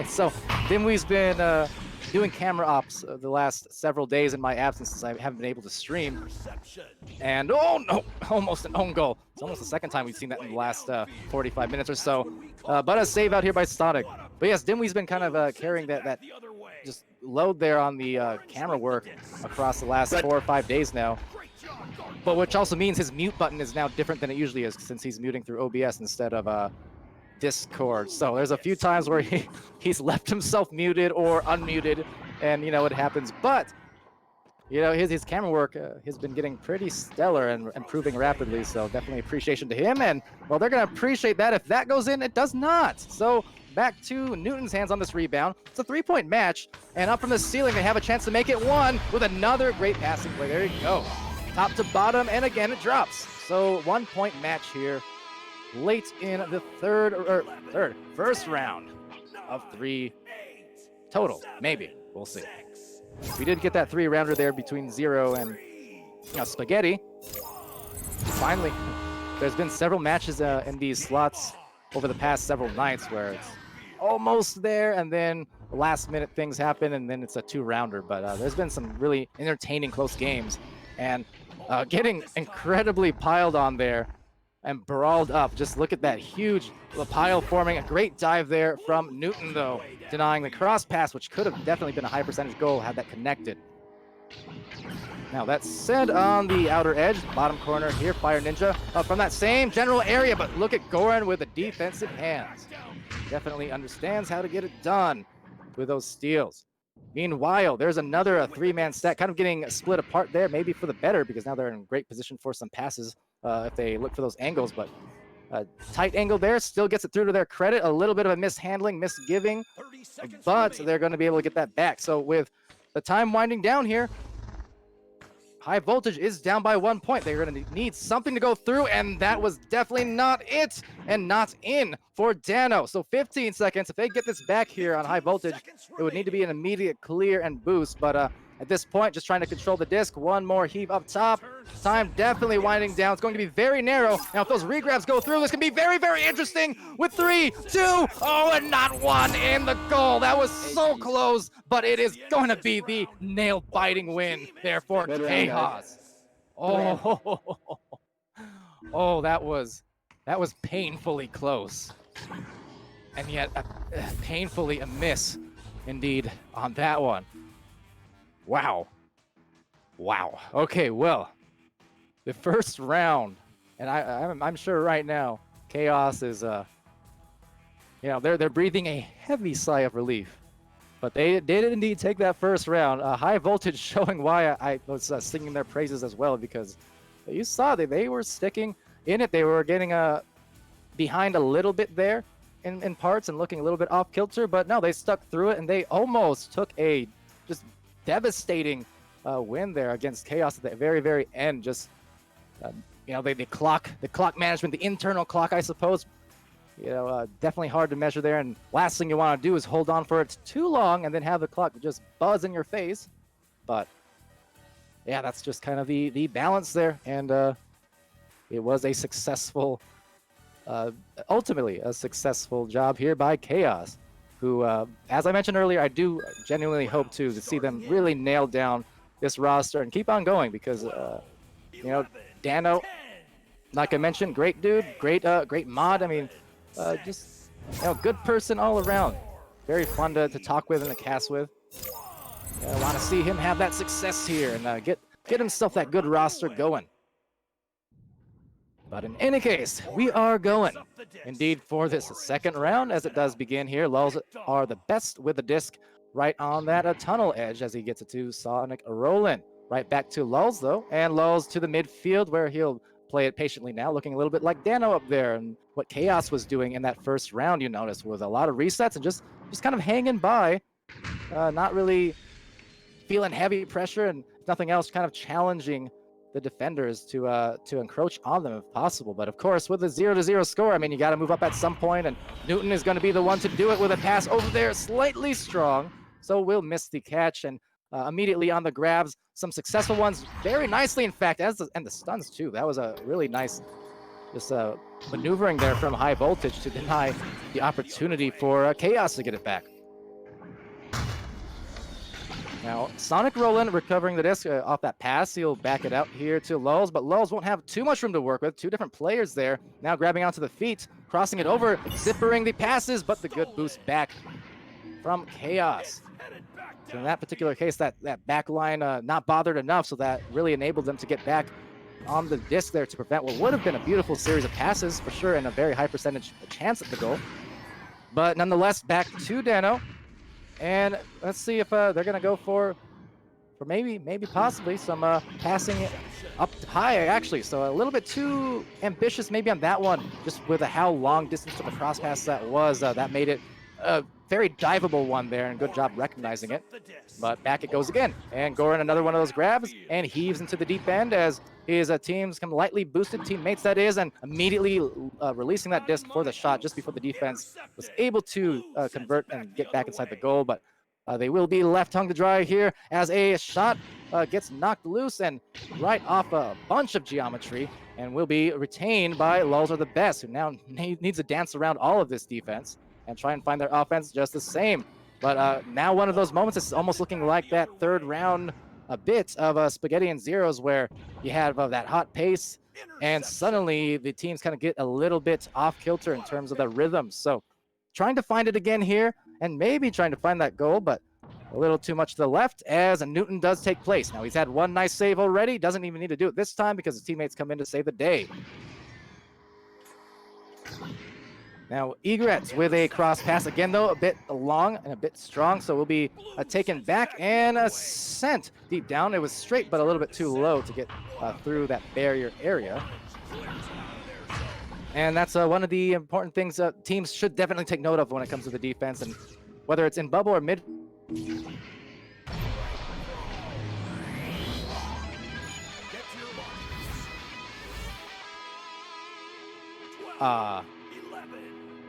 so Dimwi's been doing camera ops the last several days in my absence since I haven't been able to stream. And oh no, almost an own goal. It's almost the second time we've seen that in the last 45 minutes or so. But a save out here by Sonic. But yes, Dimwi's been kind of carrying that just load there on the camera work across the last 4 or 5 days now. But which also means his mute button is now different than it usually is, since he's muting through OBS instead of Discord. So there's a few times where he's left himself muted or unmuted, and you know it happens. But you know his camera work has been getting pretty stellar and improving rapidly. So definitely appreciation to him. And well, they're gonna appreciate that if that goes in. It does not. So back to Newton's hands on this rebound. It's a 3-point match, and up from the ceiling they have a chance to make it 1 with another great passing play. There you go, top to bottom, and again it drops. So 1-point match here. Late in the first round of 3 total. Maybe. We'll see. We did get that 3-rounder there between Zero and Spaghetti. Finally, there's been several matches in these slots over the past several nights where it's almost there, and then last-minute things happen, and then it's a 2-rounder. But there's been some really entertaining close games, and getting incredibly piled on there and brawled up. Just look at that huge pile forming. A great dive there from Newton, though, denying the cross pass, which could have definitely been a high percentage goal had that connected. Now that said, on the outer edge, bottom corner here, Fire Ninja from that same general area, but look at Goran with the defensive hands. Definitely understands how to get it done with those steals. Meanwhile, there's another three-man stack kind of getting split apart there, maybe for the better, because now they're in great position for some passes if they look for those angles, but tight angle there, still gets it through to their credit. A little bit of a mishandling, misgiving, but they're going to be able to get that back. So with the time winding down here, High Voltage is down by 1 point. They're going to need something to go through, and that was definitely not it, and not in for Dano. So 15 seconds. If they get this back here on High Voltage, it would need to be an immediate clear and boost, but at this point, just trying to control the disc. One more heave up top. Time definitely winding down. It's going to be very narrow. Now, if those regrabs go through, this can be very, very interesting with 3, 2, oh, and not one in the goal. That was so close, but it is going to be the nail-biting win there for Chaos. Oh, oh, that was painfully close. And yet, painfully a miss, indeed, on that one. Wow. Wow. Okay, well, the first round, and I'm sure right now, Chaos is, they're breathing a heavy sigh of relief. But they did indeed take that first round. High Voltage showing why I was singing their praises as well, because you saw that they were sticking in it. They were getting behind a little bit there in parts and looking a little bit off kilter, but no, they stuck through it, and they almost took a just devastating win there against Chaos at the very, very end. Just the clock management, the internal clock, I suppose. Definitely hard to measure there. And last thing you want to do is hold on for it too long and then have the clock just buzz in your face. But yeah, that's just kind of the balance there. And it was a successful, ultimately a successful job here by Chaos, who, as I mentioned earlier, I do genuinely hope to see them really nail down this roster and keep on going, because, Dano, like I mentioned, great dude, great mod. I mean, just, good person all around. Very fun to talk with and to cast with. I want to see him have that success here and get himself that good roster going. But in any case, we are going indeed for this second round, as it does begin here. Lulz are the best with the disc right on that tunnel edge as he gets it to Sonic Roland. Right back to Lulz, though, and Lulz to the midfield, where he'll play it patiently now, looking a little bit like Dano up there. And what Chaos was doing in that first round, you notice, was a lot of resets and just kind of hanging by, not really feeling heavy pressure, and if nothing else, kind of challenging the defenders to encroach on them if possible. But of course, with a 0-0 score, I mean, you got to move up at some point, and Newton is going to be the one to do it with a pass over there, slightly strong, so we'll miss the catch. And immediately on the grabs, some successful ones, very nicely, in fact, and the stuns too. That was a really nice just maneuvering there from High Voltage to deny the opportunity for Chaos to get it back. Now, Sonic Roland recovering the disc off that pass. He'll back it out here to Lulz, but Lulz won't have too much room to work with. Two different players there. Now grabbing onto the feet, crossing it over, zippering the passes, but the good boost back from Chaos. So in that particular case, that back line not bothered enough, so that really enabled them to get back on the disc there to prevent what would have been a beautiful series of passes, for sure, and a very high percentage chance at the goal. But nonetheless, back to Dano. And let's see if they're going to go for maybe possibly some passing up high, actually. So a little bit too ambitious maybe on that one, just with how long distance of a cross pass that was. That made it a very diveable one there, and good job recognizing it. But back it goes again. And Goran, another one of those grabs, and heaves into the deep end as his team's come lightly boosted teammates, that is, and immediately releasing that disc for the shot just before the defense was able to convert and get back inside the goal. But they will be left hung to dry here as a shot gets knocked loose and right off a bunch of geometry, and will be retained by Lulz are the best, who now needs to dance around all of this defense and try and find their offense just the same. But now one of those moments is almost looking like that third round, a bit of Spaghetti and Zeros, where you have that hot pace, and suddenly the teams kind of get a little bit off kilter in terms of the rhythm. So trying to find it again here, and maybe trying to find that goal, but a little too much to the left as Newton does take place. Now he's had one nice save already. Doesn't even need to do it this time because his teammates come in to save the day. Now Egrets with a cross pass again, though a bit long and a bit strong, so will be taken back and sent deep down. It was straight, but a little bit too low to get through that barrier area. And that's one of the important things teams should definitely take note of when it comes to the defense, and whether it's in bubble or mid. 11,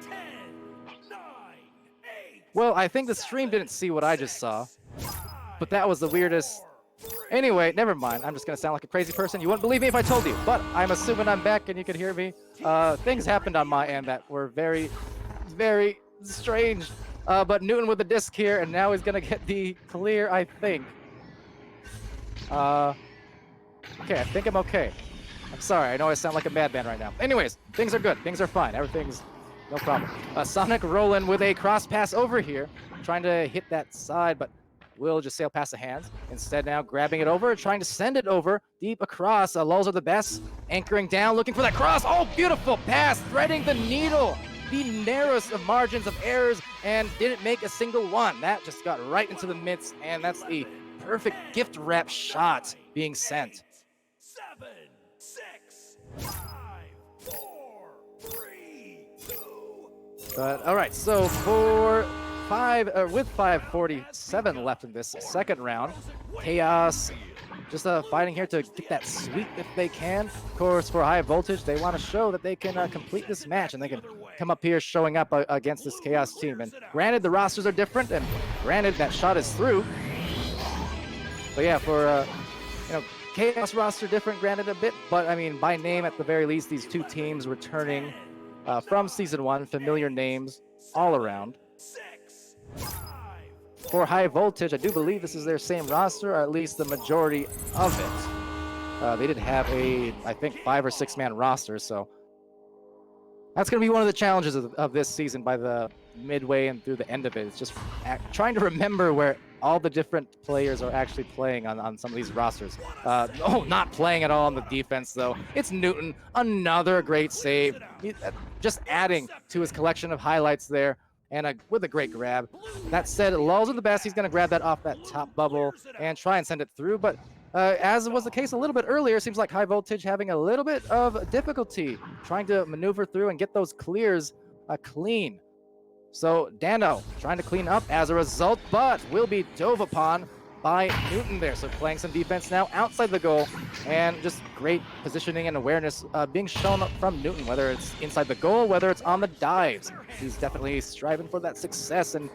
10, 9, 8. Well, I think the stream didn't see what I just saw, but that was the weirdest. Anyway, never mind. I'm just going to sound like a crazy person. You wouldn't believe me if I told you, but I'm assuming I'm back and you can hear me. Things happened on my end that were very, very strange. But Newton with the disc here, and now he's going to get the clear, I think. Okay, I think I'm okay. I'm sorry, I know I sound like a madman right now. Anyways, things are good. Things are fine. Everything's no problem. Sonic rolling with a cross pass over here, trying to hit that side, but will just sail past the hands. Instead now grabbing it over, trying to send it over deep across. Lulls are the best, anchoring down, looking for that cross. Oh, beautiful pass, threading the needle. The narrowest of margins of errors, and didn't make a single one. That just got right into the midst, and that's the perfect gift wrap shot being sent. 7, 6, 5, 4, 3, 2. But all right, so for with 5:47 left in this second round, Chaos just fighting here to get that sweep if they can. Of course, for High Voltage, they want to show that they can complete this match and they can come up here showing up against this Chaos team. And granted, the rosters are different, and granted, that shot is through. But yeah, for Chaos roster different, granted a bit, but I mean, by name at the very least, these two teams returning from Season 1, familiar names all around. For High Voltage, I do believe this is their same roster, or at least the majority of it. They did have I think 5 or 6 man roster, so that's going to be one of the challenges of this season by the midway and through the end of it. It's just trying to remember where all the different players are actually playing on some of these rosters. Not playing at all on the defense, though. It's Newton, another great save. Just adding to his collection of highlights there. And with a great grab. That said, Lulls are the best. He's going to grab that off that top bubble and try and send it through. But as was the case a little bit earlier, seems like High Voltage having a little bit of difficulty trying to maneuver through and get those clears clean. So Dano trying to clean up as a result, but will be dove upon by Newton there. So playing some defense now outside the goal, and just great positioning and awareness being shown from Newton, whether it's inside the goal, whether it's on the dives. He's definitely striving for that success and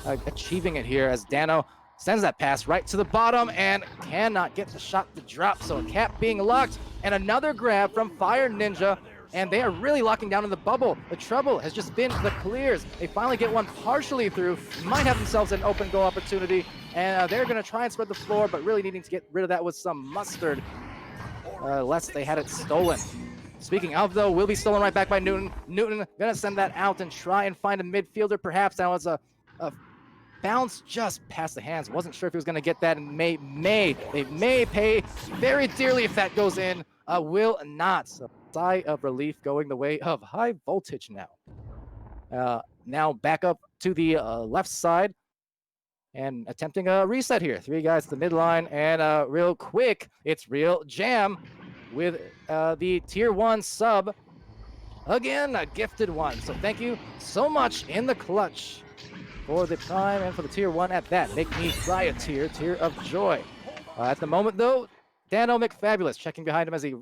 achieving it here as Dano sends that pass right to the bottom and cannot get the shot to drop. So a cap being locked, and another grab from Fire Ninja, and they are really locking down in the bubble. The trouble has just been the clears. They finally get one partially through, might have themselves an open goal opportunity, and they're going to try and spread the floor, but really needing to get rid of that with some mustard, lest they had it stolen. Speaking of, though, will be stolen right back by Newton. Newton going to send that out and try and find a midfielder, perhaps. Now it's a bounce just past the hands. Wasn't sure if he was going to get that, and they may pay very dearly if that goes in. Will not. So sigh of relief going the way of High Voltage now. Now back up to the left side and attempting a reset here. 3 guys to the midline, and real quick, it's Real Jam with the Tier 1 sub. Again, a gifted one. So thank you so much in the clutch for the Prime and for the Tier 1 at that. Make me cry a tear of joy. At the moment, though, Dano McFabulous checking behind him as he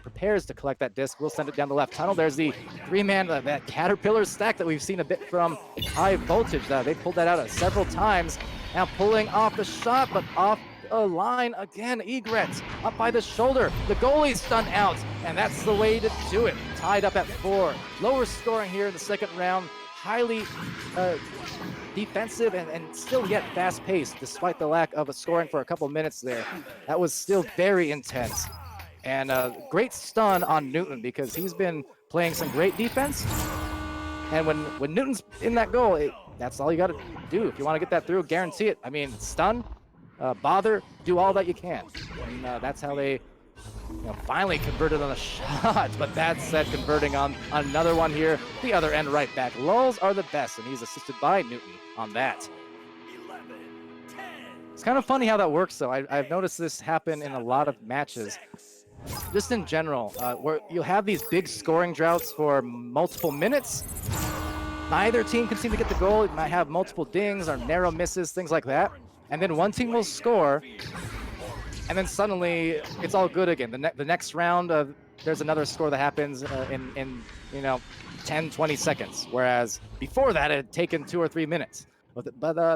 prepares to collect that disc. We'll send it down the left tunnel. There's the 3-man, that Caterpillar stack that we've seen a bit from High Voltage. They pulled that out several times. Now pulling off the shot, but off a line again. Egrets up by the shoulder. The goalie's stunned out, and that's the way to do it. Tied up at 4. Lower scoring here in the second round. Highly defensive and still yet fast-paced, despite the lack of a scoring for a couple minutes there. That was still very intense. And great stun on Newton, because he's been playing some great defense. And when Newton's in that goal, that's all you got to do if you want to get that through. Guarantee it. I mean, stun, bother, do all that you can. And that's how they finally converted on a shot. But that said, converting on another one here, the other end right back. Lulls are the best, and he's assisted by Newton on that. It's kind of funny how that works, though. I've noticed this happen in a lot of matches. Just in general, where you'll have these big scoring droughts for multiple minutes. Neither team can seem to get the goal. It might have multiple dings or narrow misses, things like that. And then one team will score, and then suddenly it's all good again. The next round, there's another score that happens in 10, 20 seconds, whereas before that it had taken 2 or 3 minutes. But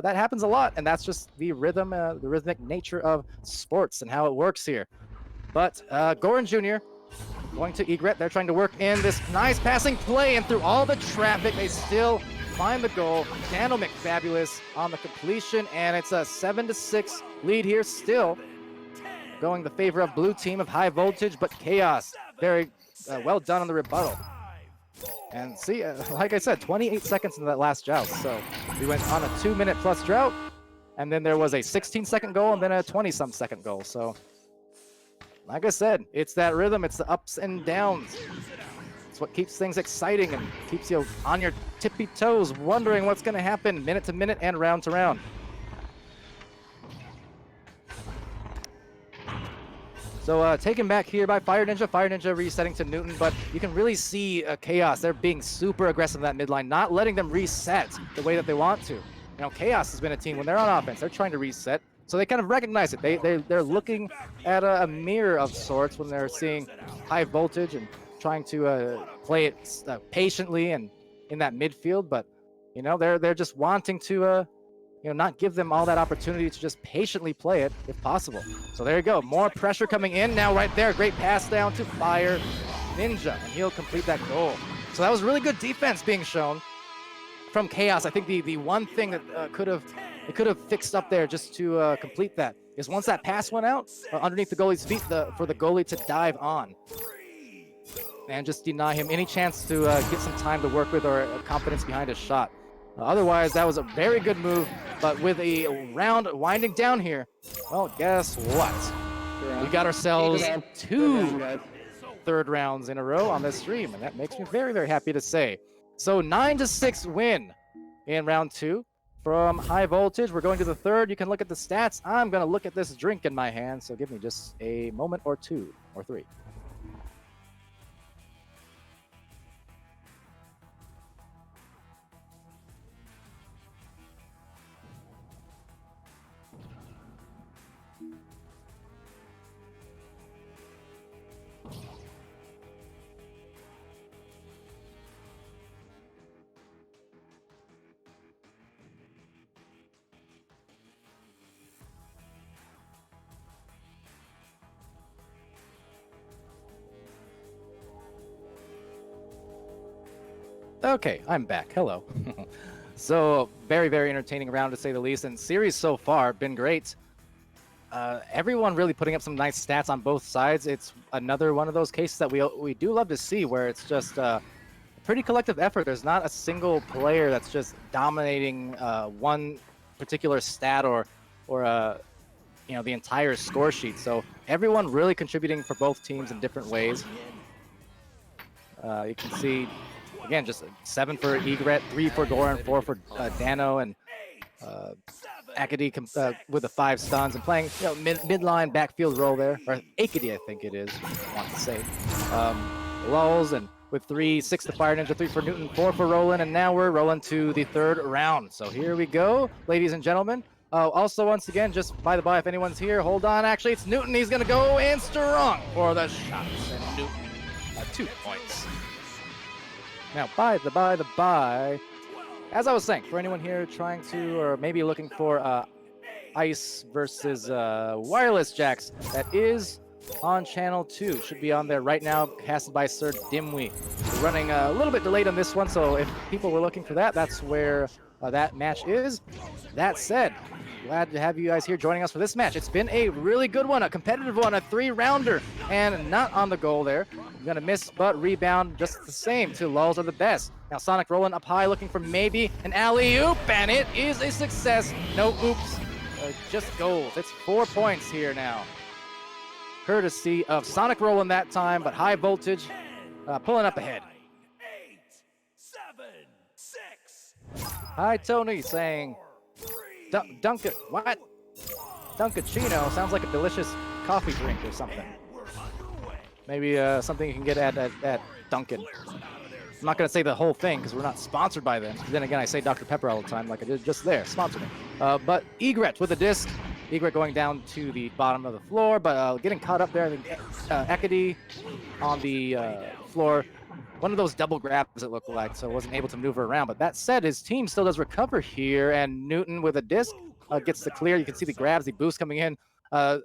that happens a lot, and that's just the rhythm, the rhythmic nature of sports and how it works here. But Goran Jr. going to egret. They're trying to work in this nice passing play, and through all the traffic, they still find the goal. Dano McFabulous on the completion, and it's a 7-6 lead here still. Going the favor of blue team of high voltage, but Chaos. Very well done on the rebuttal. And see, like I said, 28 seconds into that last joust. So we went on a 2-minute plus drought, and then there was a 16-second goal and then a 20-some second goal. So like I said, it's that rhythm, it's the ups and downs. It's what keeps things exciting and keeps you on your tippy toes, wondering what's going to happen minute to minute and round to round. So taken back here by Fire Ninja resetting to Newton, but you can really see Chaos. They're being super aggressive in that midline, not letting them reset the way that they want to. Chaos has been a team when they're on offense, they're trying to reset, so they kind of recognize it. They're looking at a mirror of sorts when they're seeing high voltage and trying to play it patiently and in that midfield, but they're just wanting to not give them all that opportunity to just patiently play it if possible. So there you go, more pressure coming in now right there. Great pass down to Fire Ninja, and he'll complete that goal. So that was really good defense being shown from Chaos. I think the one thing that could have fixed up there just to complete that is once that pass went out underneath the goalie's feet, for the goalie to dive on and just deny him any chance to get some time to work with or confidence behind his shot. Otherwise, that was a very good move, but with a round winding down here, well, guess what? We got ourselves 2 third rounds in a row on this stream, and that makes me very, very happy to say. So 9-6 win in round 2 from High Voltage. We're going to the third. You can look at the stats. I'm going to look at this drink in my hand, so give me just a moment or 2 or 3. Okay, I'm back. Hello. So, very, very entertaining round to say the least, and series so far been great. Everyone really putting up some nice stats on both sides. It's another one of those cases that we do love to see, where it's just a pretty collective effort. There's not a single player that's just dominating one particular stat or the entire score sheet. So everyone really contributing for both teams in different ways. You can see, again, just 7 for Egret, 3 for Goran, 4 for Dano, and Akadi with the 5 stuns and playing midline backfield role there, or Akadi I think it is, I want to say. Lulls, and with 6 to Fire Ninja, 3 for Newton, 4 for Roland, and now we're rolling to the third round. So here we go, ladies and gentlemen. Also, once again, just by the by, if anyone's here, hold on. Actually, it's Newton. He's going to go in strong for the shots, and Newton 2 points. Now, by the by, as I was saying, for anyone here trying to, or maybe looking for Ice versus Wireless Jacks, that is on channel 2. Should be on there right now, casted by SirDimwi. We're running a little bit delayed on this one, so if people were looking for that, that's where that match is. That said, glad to have you guys here joining us for this match. It's been a really good one, a competitive one, a 3-rounder, and not on the goal there. I'm gonna miss, but rebound just the same to Lulz are the best. Now Sonic rolling up high, looking for maybe an alley-oop, and it is a success. No oops, just goals. It's 4 points here now. Courtesy of Sonic rolling that time, but high voltage pulling up ahead. 8, 7, 6, Hi, Tony, saying, Dunkin', what? Dunkaccino sounds like a delicious coffee drink or something. Maybe something you can get at Dunkin'. I'm not going to say the whole thing because we're not sponsored by them. Then again, I say Dr. Pepper all the time like I did just there. Sponsor me. But Egret with a disc. Egret going down to the bottom of the floor, but getting caught up there. Ekady on the floor. One of those double grabs it looked like, so wasn't able to maneuver around. But that said, his team still does recover here, and Newton with a disc gets the clear. You can see the grabs, the boost coming in.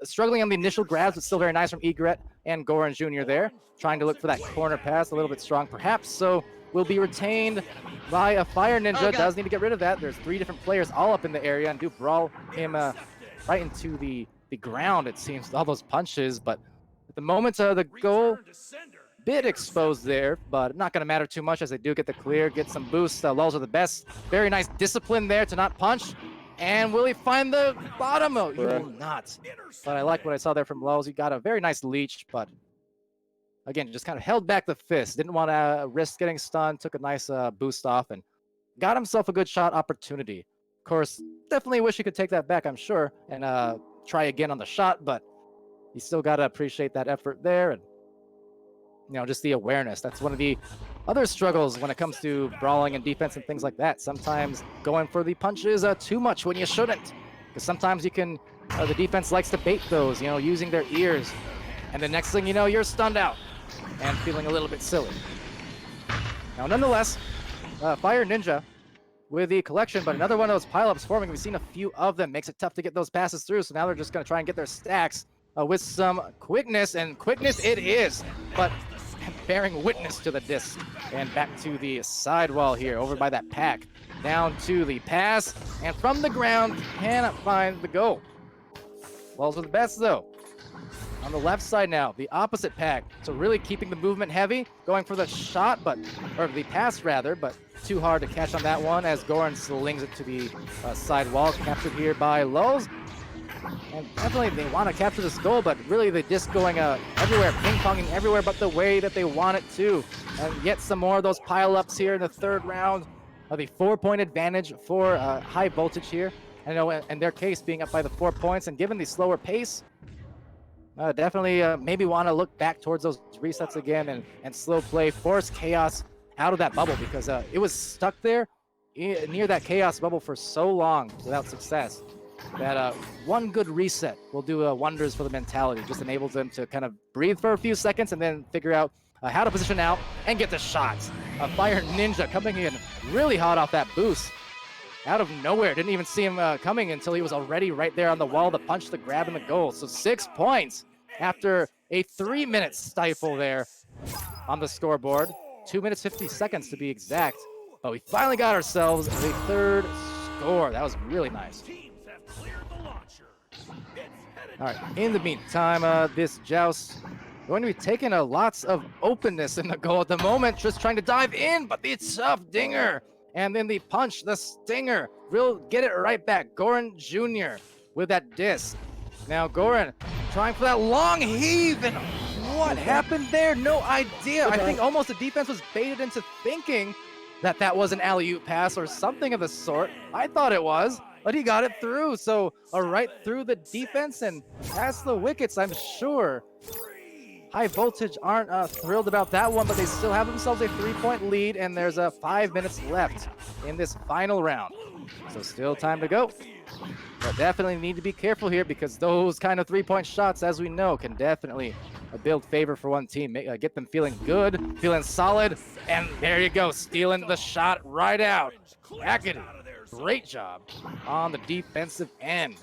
Struggling on the initial grabs, but still very nice from Egret and Goran Jr. there. Trying to look for that corner pass, a little bit strong perhaps, so will be retained by a Fire Ninja. Does need to get rid of that. There's 3 different players all up in the area and do brawl him right into the ground, it seems, with all those punches. But at the moment, the goal, bit exposed there, but not going to matter too much as they do get the clear, get some boosts. Lulz are the best. Very nice discipline there to not punch. And will he find the bottom? Oh, he will not. But I like what I saw there from Lulz. He got a very nice leech, but again, just kind of held back the fist. Didn't want to risk getting stunned. Took a nice boost off and got himself a good shot opportunity. Of course, definitely wish he could take that back, I'm sure, and try again on the shot, but you still got to appreciate that effort there. And just the awareness. That's one of the other struggles when it comes to brawling and defense and things like that. Sometimes going for the punches too much when you shouldn't, because sometimes you can, the defense likes to bait those, using their ears, and the next thing you know, you're stunned out and feeling a little bit silly. Now, nonetheless, Fire Ninja with the collection, but another one of those pileups forming. We've seen a few of them. Makes it tough to get those passes through, so now they're just going to try and get their stacks with some quickness, and quickness it is, but bearing witness to the disc. And back to the sidewall here, over by that pack. Down to the pass, and from the ground, cannot find the goal. Lulz with the best, though. On the left side now, the opposite pack. So really keeping the movement heavy, going for the shot, or the pass rather, but too hard to catch on that one as Goran slings it to the side wall. Captured here by Lulz. And definitely they want to capture this goal, but really the disc going everywhere, ping-ponging everywhere but the way that they want it to. And yet some more of those pile-ups here in the 3rd round. The 4-point advantage for high voltage here. I know in their case, being up by the 4 points and given the slower pace, definitely maybe want to look back towards those resets again and slow play, force Chaos out of that bubble, because it was stuck there near that Chaos bubble for so long without success that one good reset will do wonders for the mentality. Just enables them to kind of breathe for a few seconds and then figure out how to position out and get the shots. Fire Ninja coming in really hot off that boost. Out of nowhere, didn't even see him coming until he was already right there on the wall, the punch, the grab, and the goal. So 6 points after a 3-minute stifle there on the scoreboard. 2 minutes 50 seconds to be exact. But we finally got ourselves the 3rd score. That was really nice. All right, in the meantime, this joust going to be taking lots of openness in the goal at the moment, just trying to dive in, but the tough dinger. And then the punch, the stinger, will get it right back. Goran Jr. with that disc. Now Goran trying for that long heave, and what happened there? No idea. I think almost the defense was baited into thinking that was an alley-oop pass or something of the sort. I thought it was, but he got it through. So right through the defense and past the wickets, I'm sure. High voltage aren't thrilled about that one, but they still have themselves a 3-point lead, and there's 5 minutes left in this final round. So still time to go. But definitely need to be careful here, because those kind of 3-point shots, as we know, can definitely build favor for one team. Get them feeling good, feeling solid, and there you go, stealing the shot right out. Ekady, great job on the defensive end.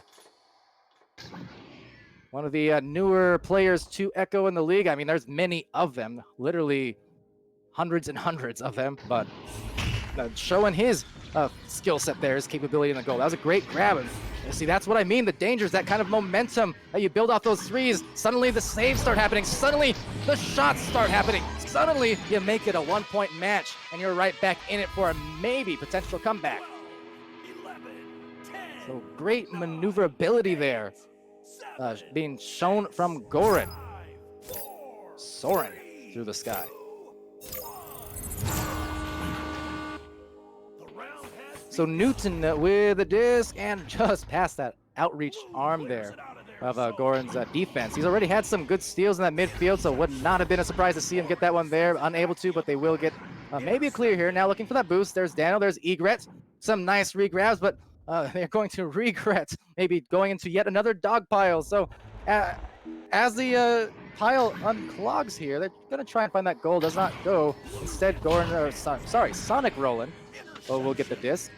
One of the newer players to Echo in the league. I mean, there's many of them, literally hundreds and hundreds of them, but showing his skill set there, his capability in the goal. That was a great grab, and See, that's what I mean. The danger is that kind of momentum that you build off those threes. Suddenly the saves start happening. Suddenly the shots start happening. Suddenly you make it a 1-point match and you're right back in it for a maybe potential comeback. 11, 10, So great maneuverability there being shown from Goran. 5, 4, Soaring through the sky. 2, 1. The round has So Newton with the disc and just past that outreach arm there of Goran's defense. He's already had some good steals in that midfield, so would not have been a surprise to see him get that one there. Unable to, but they will get maybe a clear here. Now looking for that boost. There's Daniel, there's Egret. Some nice regrabs, but they're going to regret maybe going into yet another dog pile. So as the pile unclogs here, they're going to try and find that goal. Does not go. Instead, Sonic Roland will get the disc.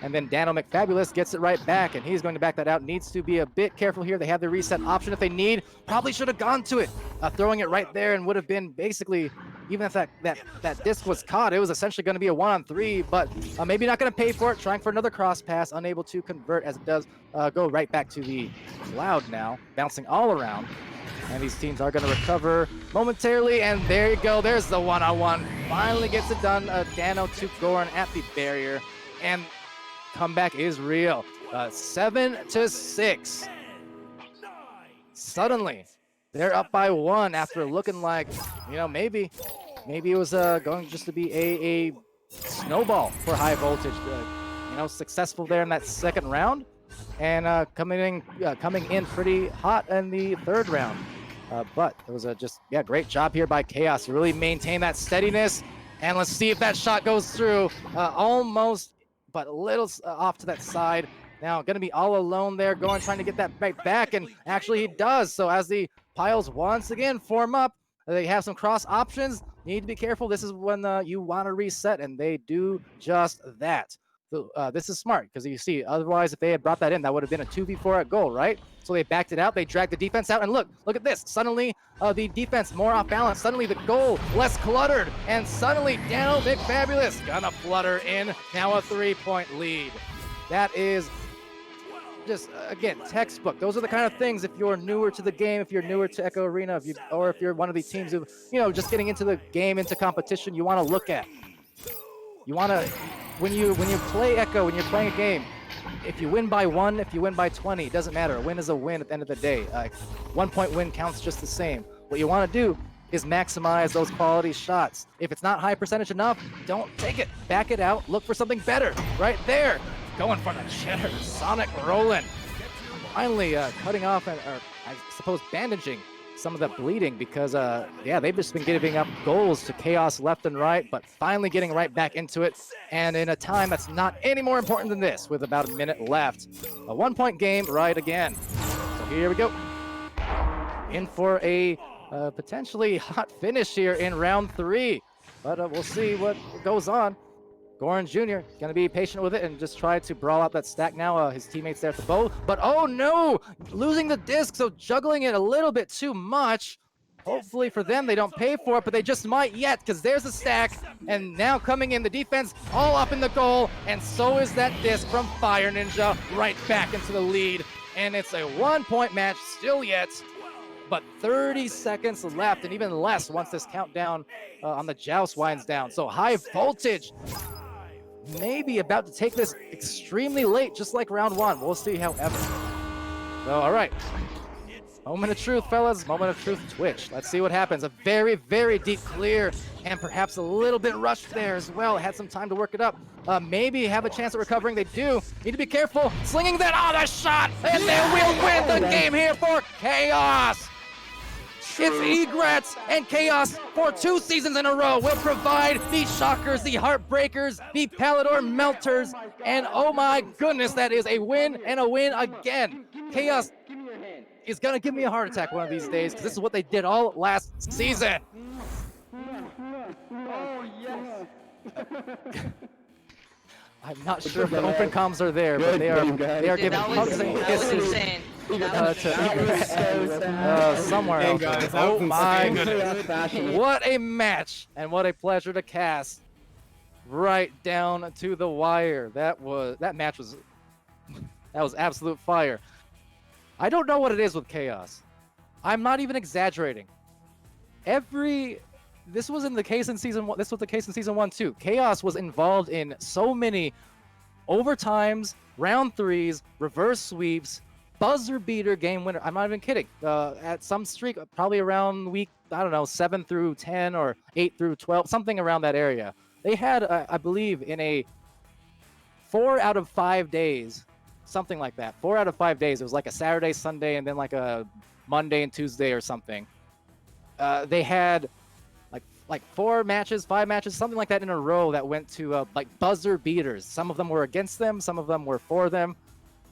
And then Daniel McFabulous gets it right back, and he's going to back that out. Needs to be a bit careful here. They have the reset option if they need. Probably should have gone to it. Throwing it right there and would have been basically, even if that disc was caught, it was essentially going to be a 1-on-3, but maybe not going to pay for it. Trying for another cross pass, unable to convert as it does go right back to the cloud now, bouncing all around. And these teams are going to recover momentarily, and there you go. There's the 1-on-1. Finally gets it done. Dano to Goran at the barrier, and comeback is real. 7-6. Suddenly, they're up by 1 after looking like, maybe it was going just to be a snowball for high voltage. Successful there in that second round, and coming in pretty hot in the third round. But it was great job here by Chaos to really maintain that steadiness. And let's see if that shot goes through. Almost, but a little off to that side. Now going to be all alone there, trying to get that right back, and actually he does. So as the piles once again form up, they have some cross options. Need to be careful. This is when you want to reset, and they do just that. So this is smart, because you see, otherwise if they had brought that in, that would have been a 2v4 at goal, right? So they backed it out, they dragged the defense out, and look at this. Suddenly the defense more off balance, suddenly the goal less cluttered, and suddenly Daniel McFabulous gonna flutter in, now a 3-point lead. That is just, again, textbook. Those are the kind of things, if you're newer to the game, if you're newer to Echo Arena, or if you're one of these teams who, just getting into the game, into competition, you want to look at. You want to, when you play Echo, when you're playing a game, if you win by 1, if you win by 20, it doesn't matter. A win is a win at the end of the day. 1-point win counts just the same. What you want to do is maximize those quality shots. If it's not high percentage enough, don't take it. Back it out. Look for something better. Right there. Going for the cheddar. Sonic Roland. Finally cutting off, or I suppose bandaging some of the bleeding, because they've just been giving up goals to Chaos left and right, but finally getting right back into it, and in a time that's not any more important than this, with about a minute left. A 1-point game right again. So here we go. In for a potentially hot finish here in round 3, but we'll see what goes on. Goran Jr. going to be patient with it and just try to brawl out that stack now. His teammates there at the bow, but oh no! Losing the disc, so juggling it a little bit too much. Hopefully for them, they don't pay for it, but they just might yet, because there's the stack, and now coming in the defense, all up in the goal, and so is that disc from Fire Ninja, right back into the lead. And it's a 1-point match still yet, but 30 seconds left, and even less once this countdown on the joust winds down. So high voltage, maybe about to take this extremely late, just like round 1. We'll see, however. So, all right. Moment of truth, fellas. Moment of truth, Twitch. Let's see what happens. A very, very deep clear, and perhaps a little bit rushed there as well. Had some time to work it up. Maybe have a chance at recovering. They do. Need to be careful. Slinging that on a shot, and they will win the game here for Chaos. It's Egrets and Chaos for 2 seasons in a row will provide the Shockers, the Heartbreakers, the Palador Melters, and oh my goodness, that is a win and a win again. Chaos is gonna give me a heart attack one of these days, because this is what they did all last season. Oh, yes. I'm not sure if the open comms are there, but they are giving hugs and kisses to somewhere else. Oh my goodness. What a match, and what a pleasure to cast right down to the wire. That match was That was absolute fire. I don't know what it is with Chaos. I'm not even exaggerating. This was in the case in season 1. This was the case in season 1 too. Chaos was involved in so many overtimes, round 3s, reverse sweeps, buzzer beater game winner. I'm not even kidding. At some streak, probably around week, I don't know, 7 through 10 or 8 through 12, something around that area. They had, I believe, in a 4 out of 5 days, something like that. 4 out of 5 days. It was like a Saturday, Sunday, and then like a Monday and Tuesday or something. They had like 4 matches, 5 matches, something like that in a row that went to like buzzer beaters. Some of them were against them, some of them were for them.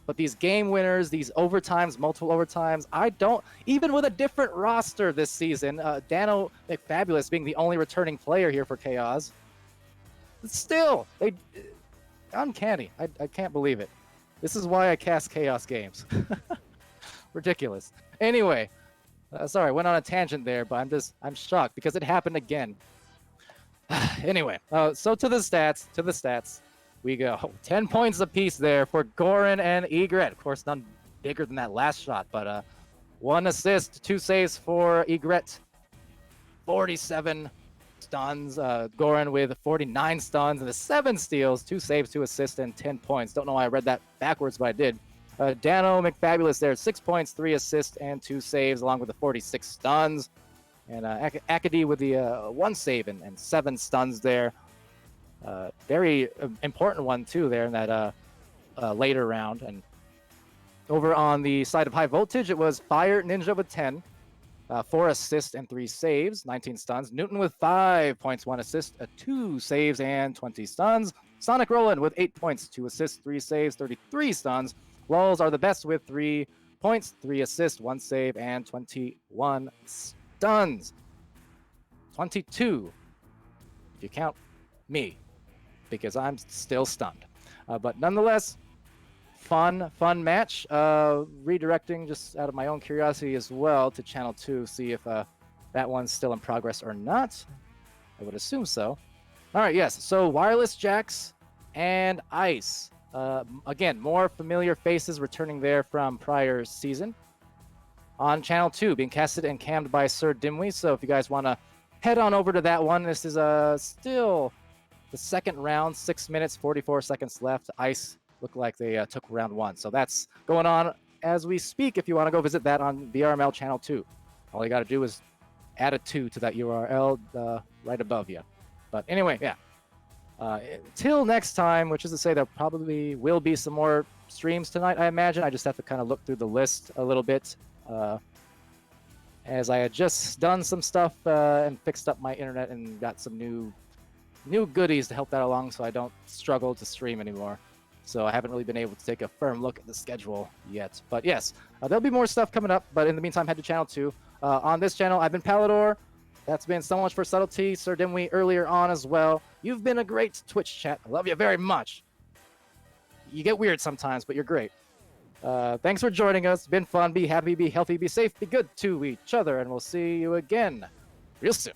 But these game winners, these overtimes, multiple overtimes, even with a different roster this season, Dano McFabulous being the only returning player here for Chaos, still, uncanny. I can't believe it. This is why I cast Chaos games. Ridiculous. Anyway, sorry, I went on a tangent there, but I'm shocked because it happened again. Anyway, so to the stats we go. 10 points apiece there for Goran and Egret. Of course, none bigger than that last shot, but 1 assist, 2 saves for Egret. 47 stuns. Goran with 49 stuns and the 7 steals, 2 saves, 2 assists, and 10 points. Don't know why I read that backwards, but I did. Dano McFabulous there, 6 points, 3 assists, and 2 saves, along with the 46 stuns. And Akadi with the 1 save and 7 stuns there. Very important one, too, there in that later round. And over on the side of High Voltage, it was Fire Ninja with 10, 4 assists, and 3 saves, 19 stuns. Newton with 5 points, 1 assist, 2 saves, and 20 stuns. Sonic Roland with 8 points, 2 assists, 3 saves, 33 stuns. Lulz are the best with 3 points, 3 assists, 1 save, and 21 stuns. 22, if you count me, because I'm still stunned. But nonetheless, fun match. Redirecting just out of my own curiosity as well to Channel 2, see if that one's still in progress or not. I would assume so. All right, yes. So Wireless Jax and Ice. Again, more familiar faces returning there from prior season. On Channel 2, being casted and cammed by SirDimwi. So if you guys want to head on over to that one, this is still the second round, 6 minutes, 44 seconds left. Ice look like they took round 1. So that's going on as we speak. If you want to go visit that on VRML Channel 2, all you got to do is add a 2 to that URL right above you. But anyway, yeah. Till next time, which is to say there probably will be some more streams tonight, I imagine. I just have to kind of look through the list a little bit. As I had just done some stuff and fixed up my internet and got some new goodies to help that along so I don't struggle to stream anymore. So I haven't really been able to take a firm look at the schedule yet. But yes, there'll be more stuff coming up. But in the meantime, head to Channel 2. On this channel, I've been Palador. That's been so much for Subtlety. SirDimwi earlier on as well. You've been a great Twitch chat. I love you very much. You get weird sometimes, but you're great. Thanks for joining us. Been fun. Be happy, be healthy, be safe, be good to each other. And we'll see you again real soon.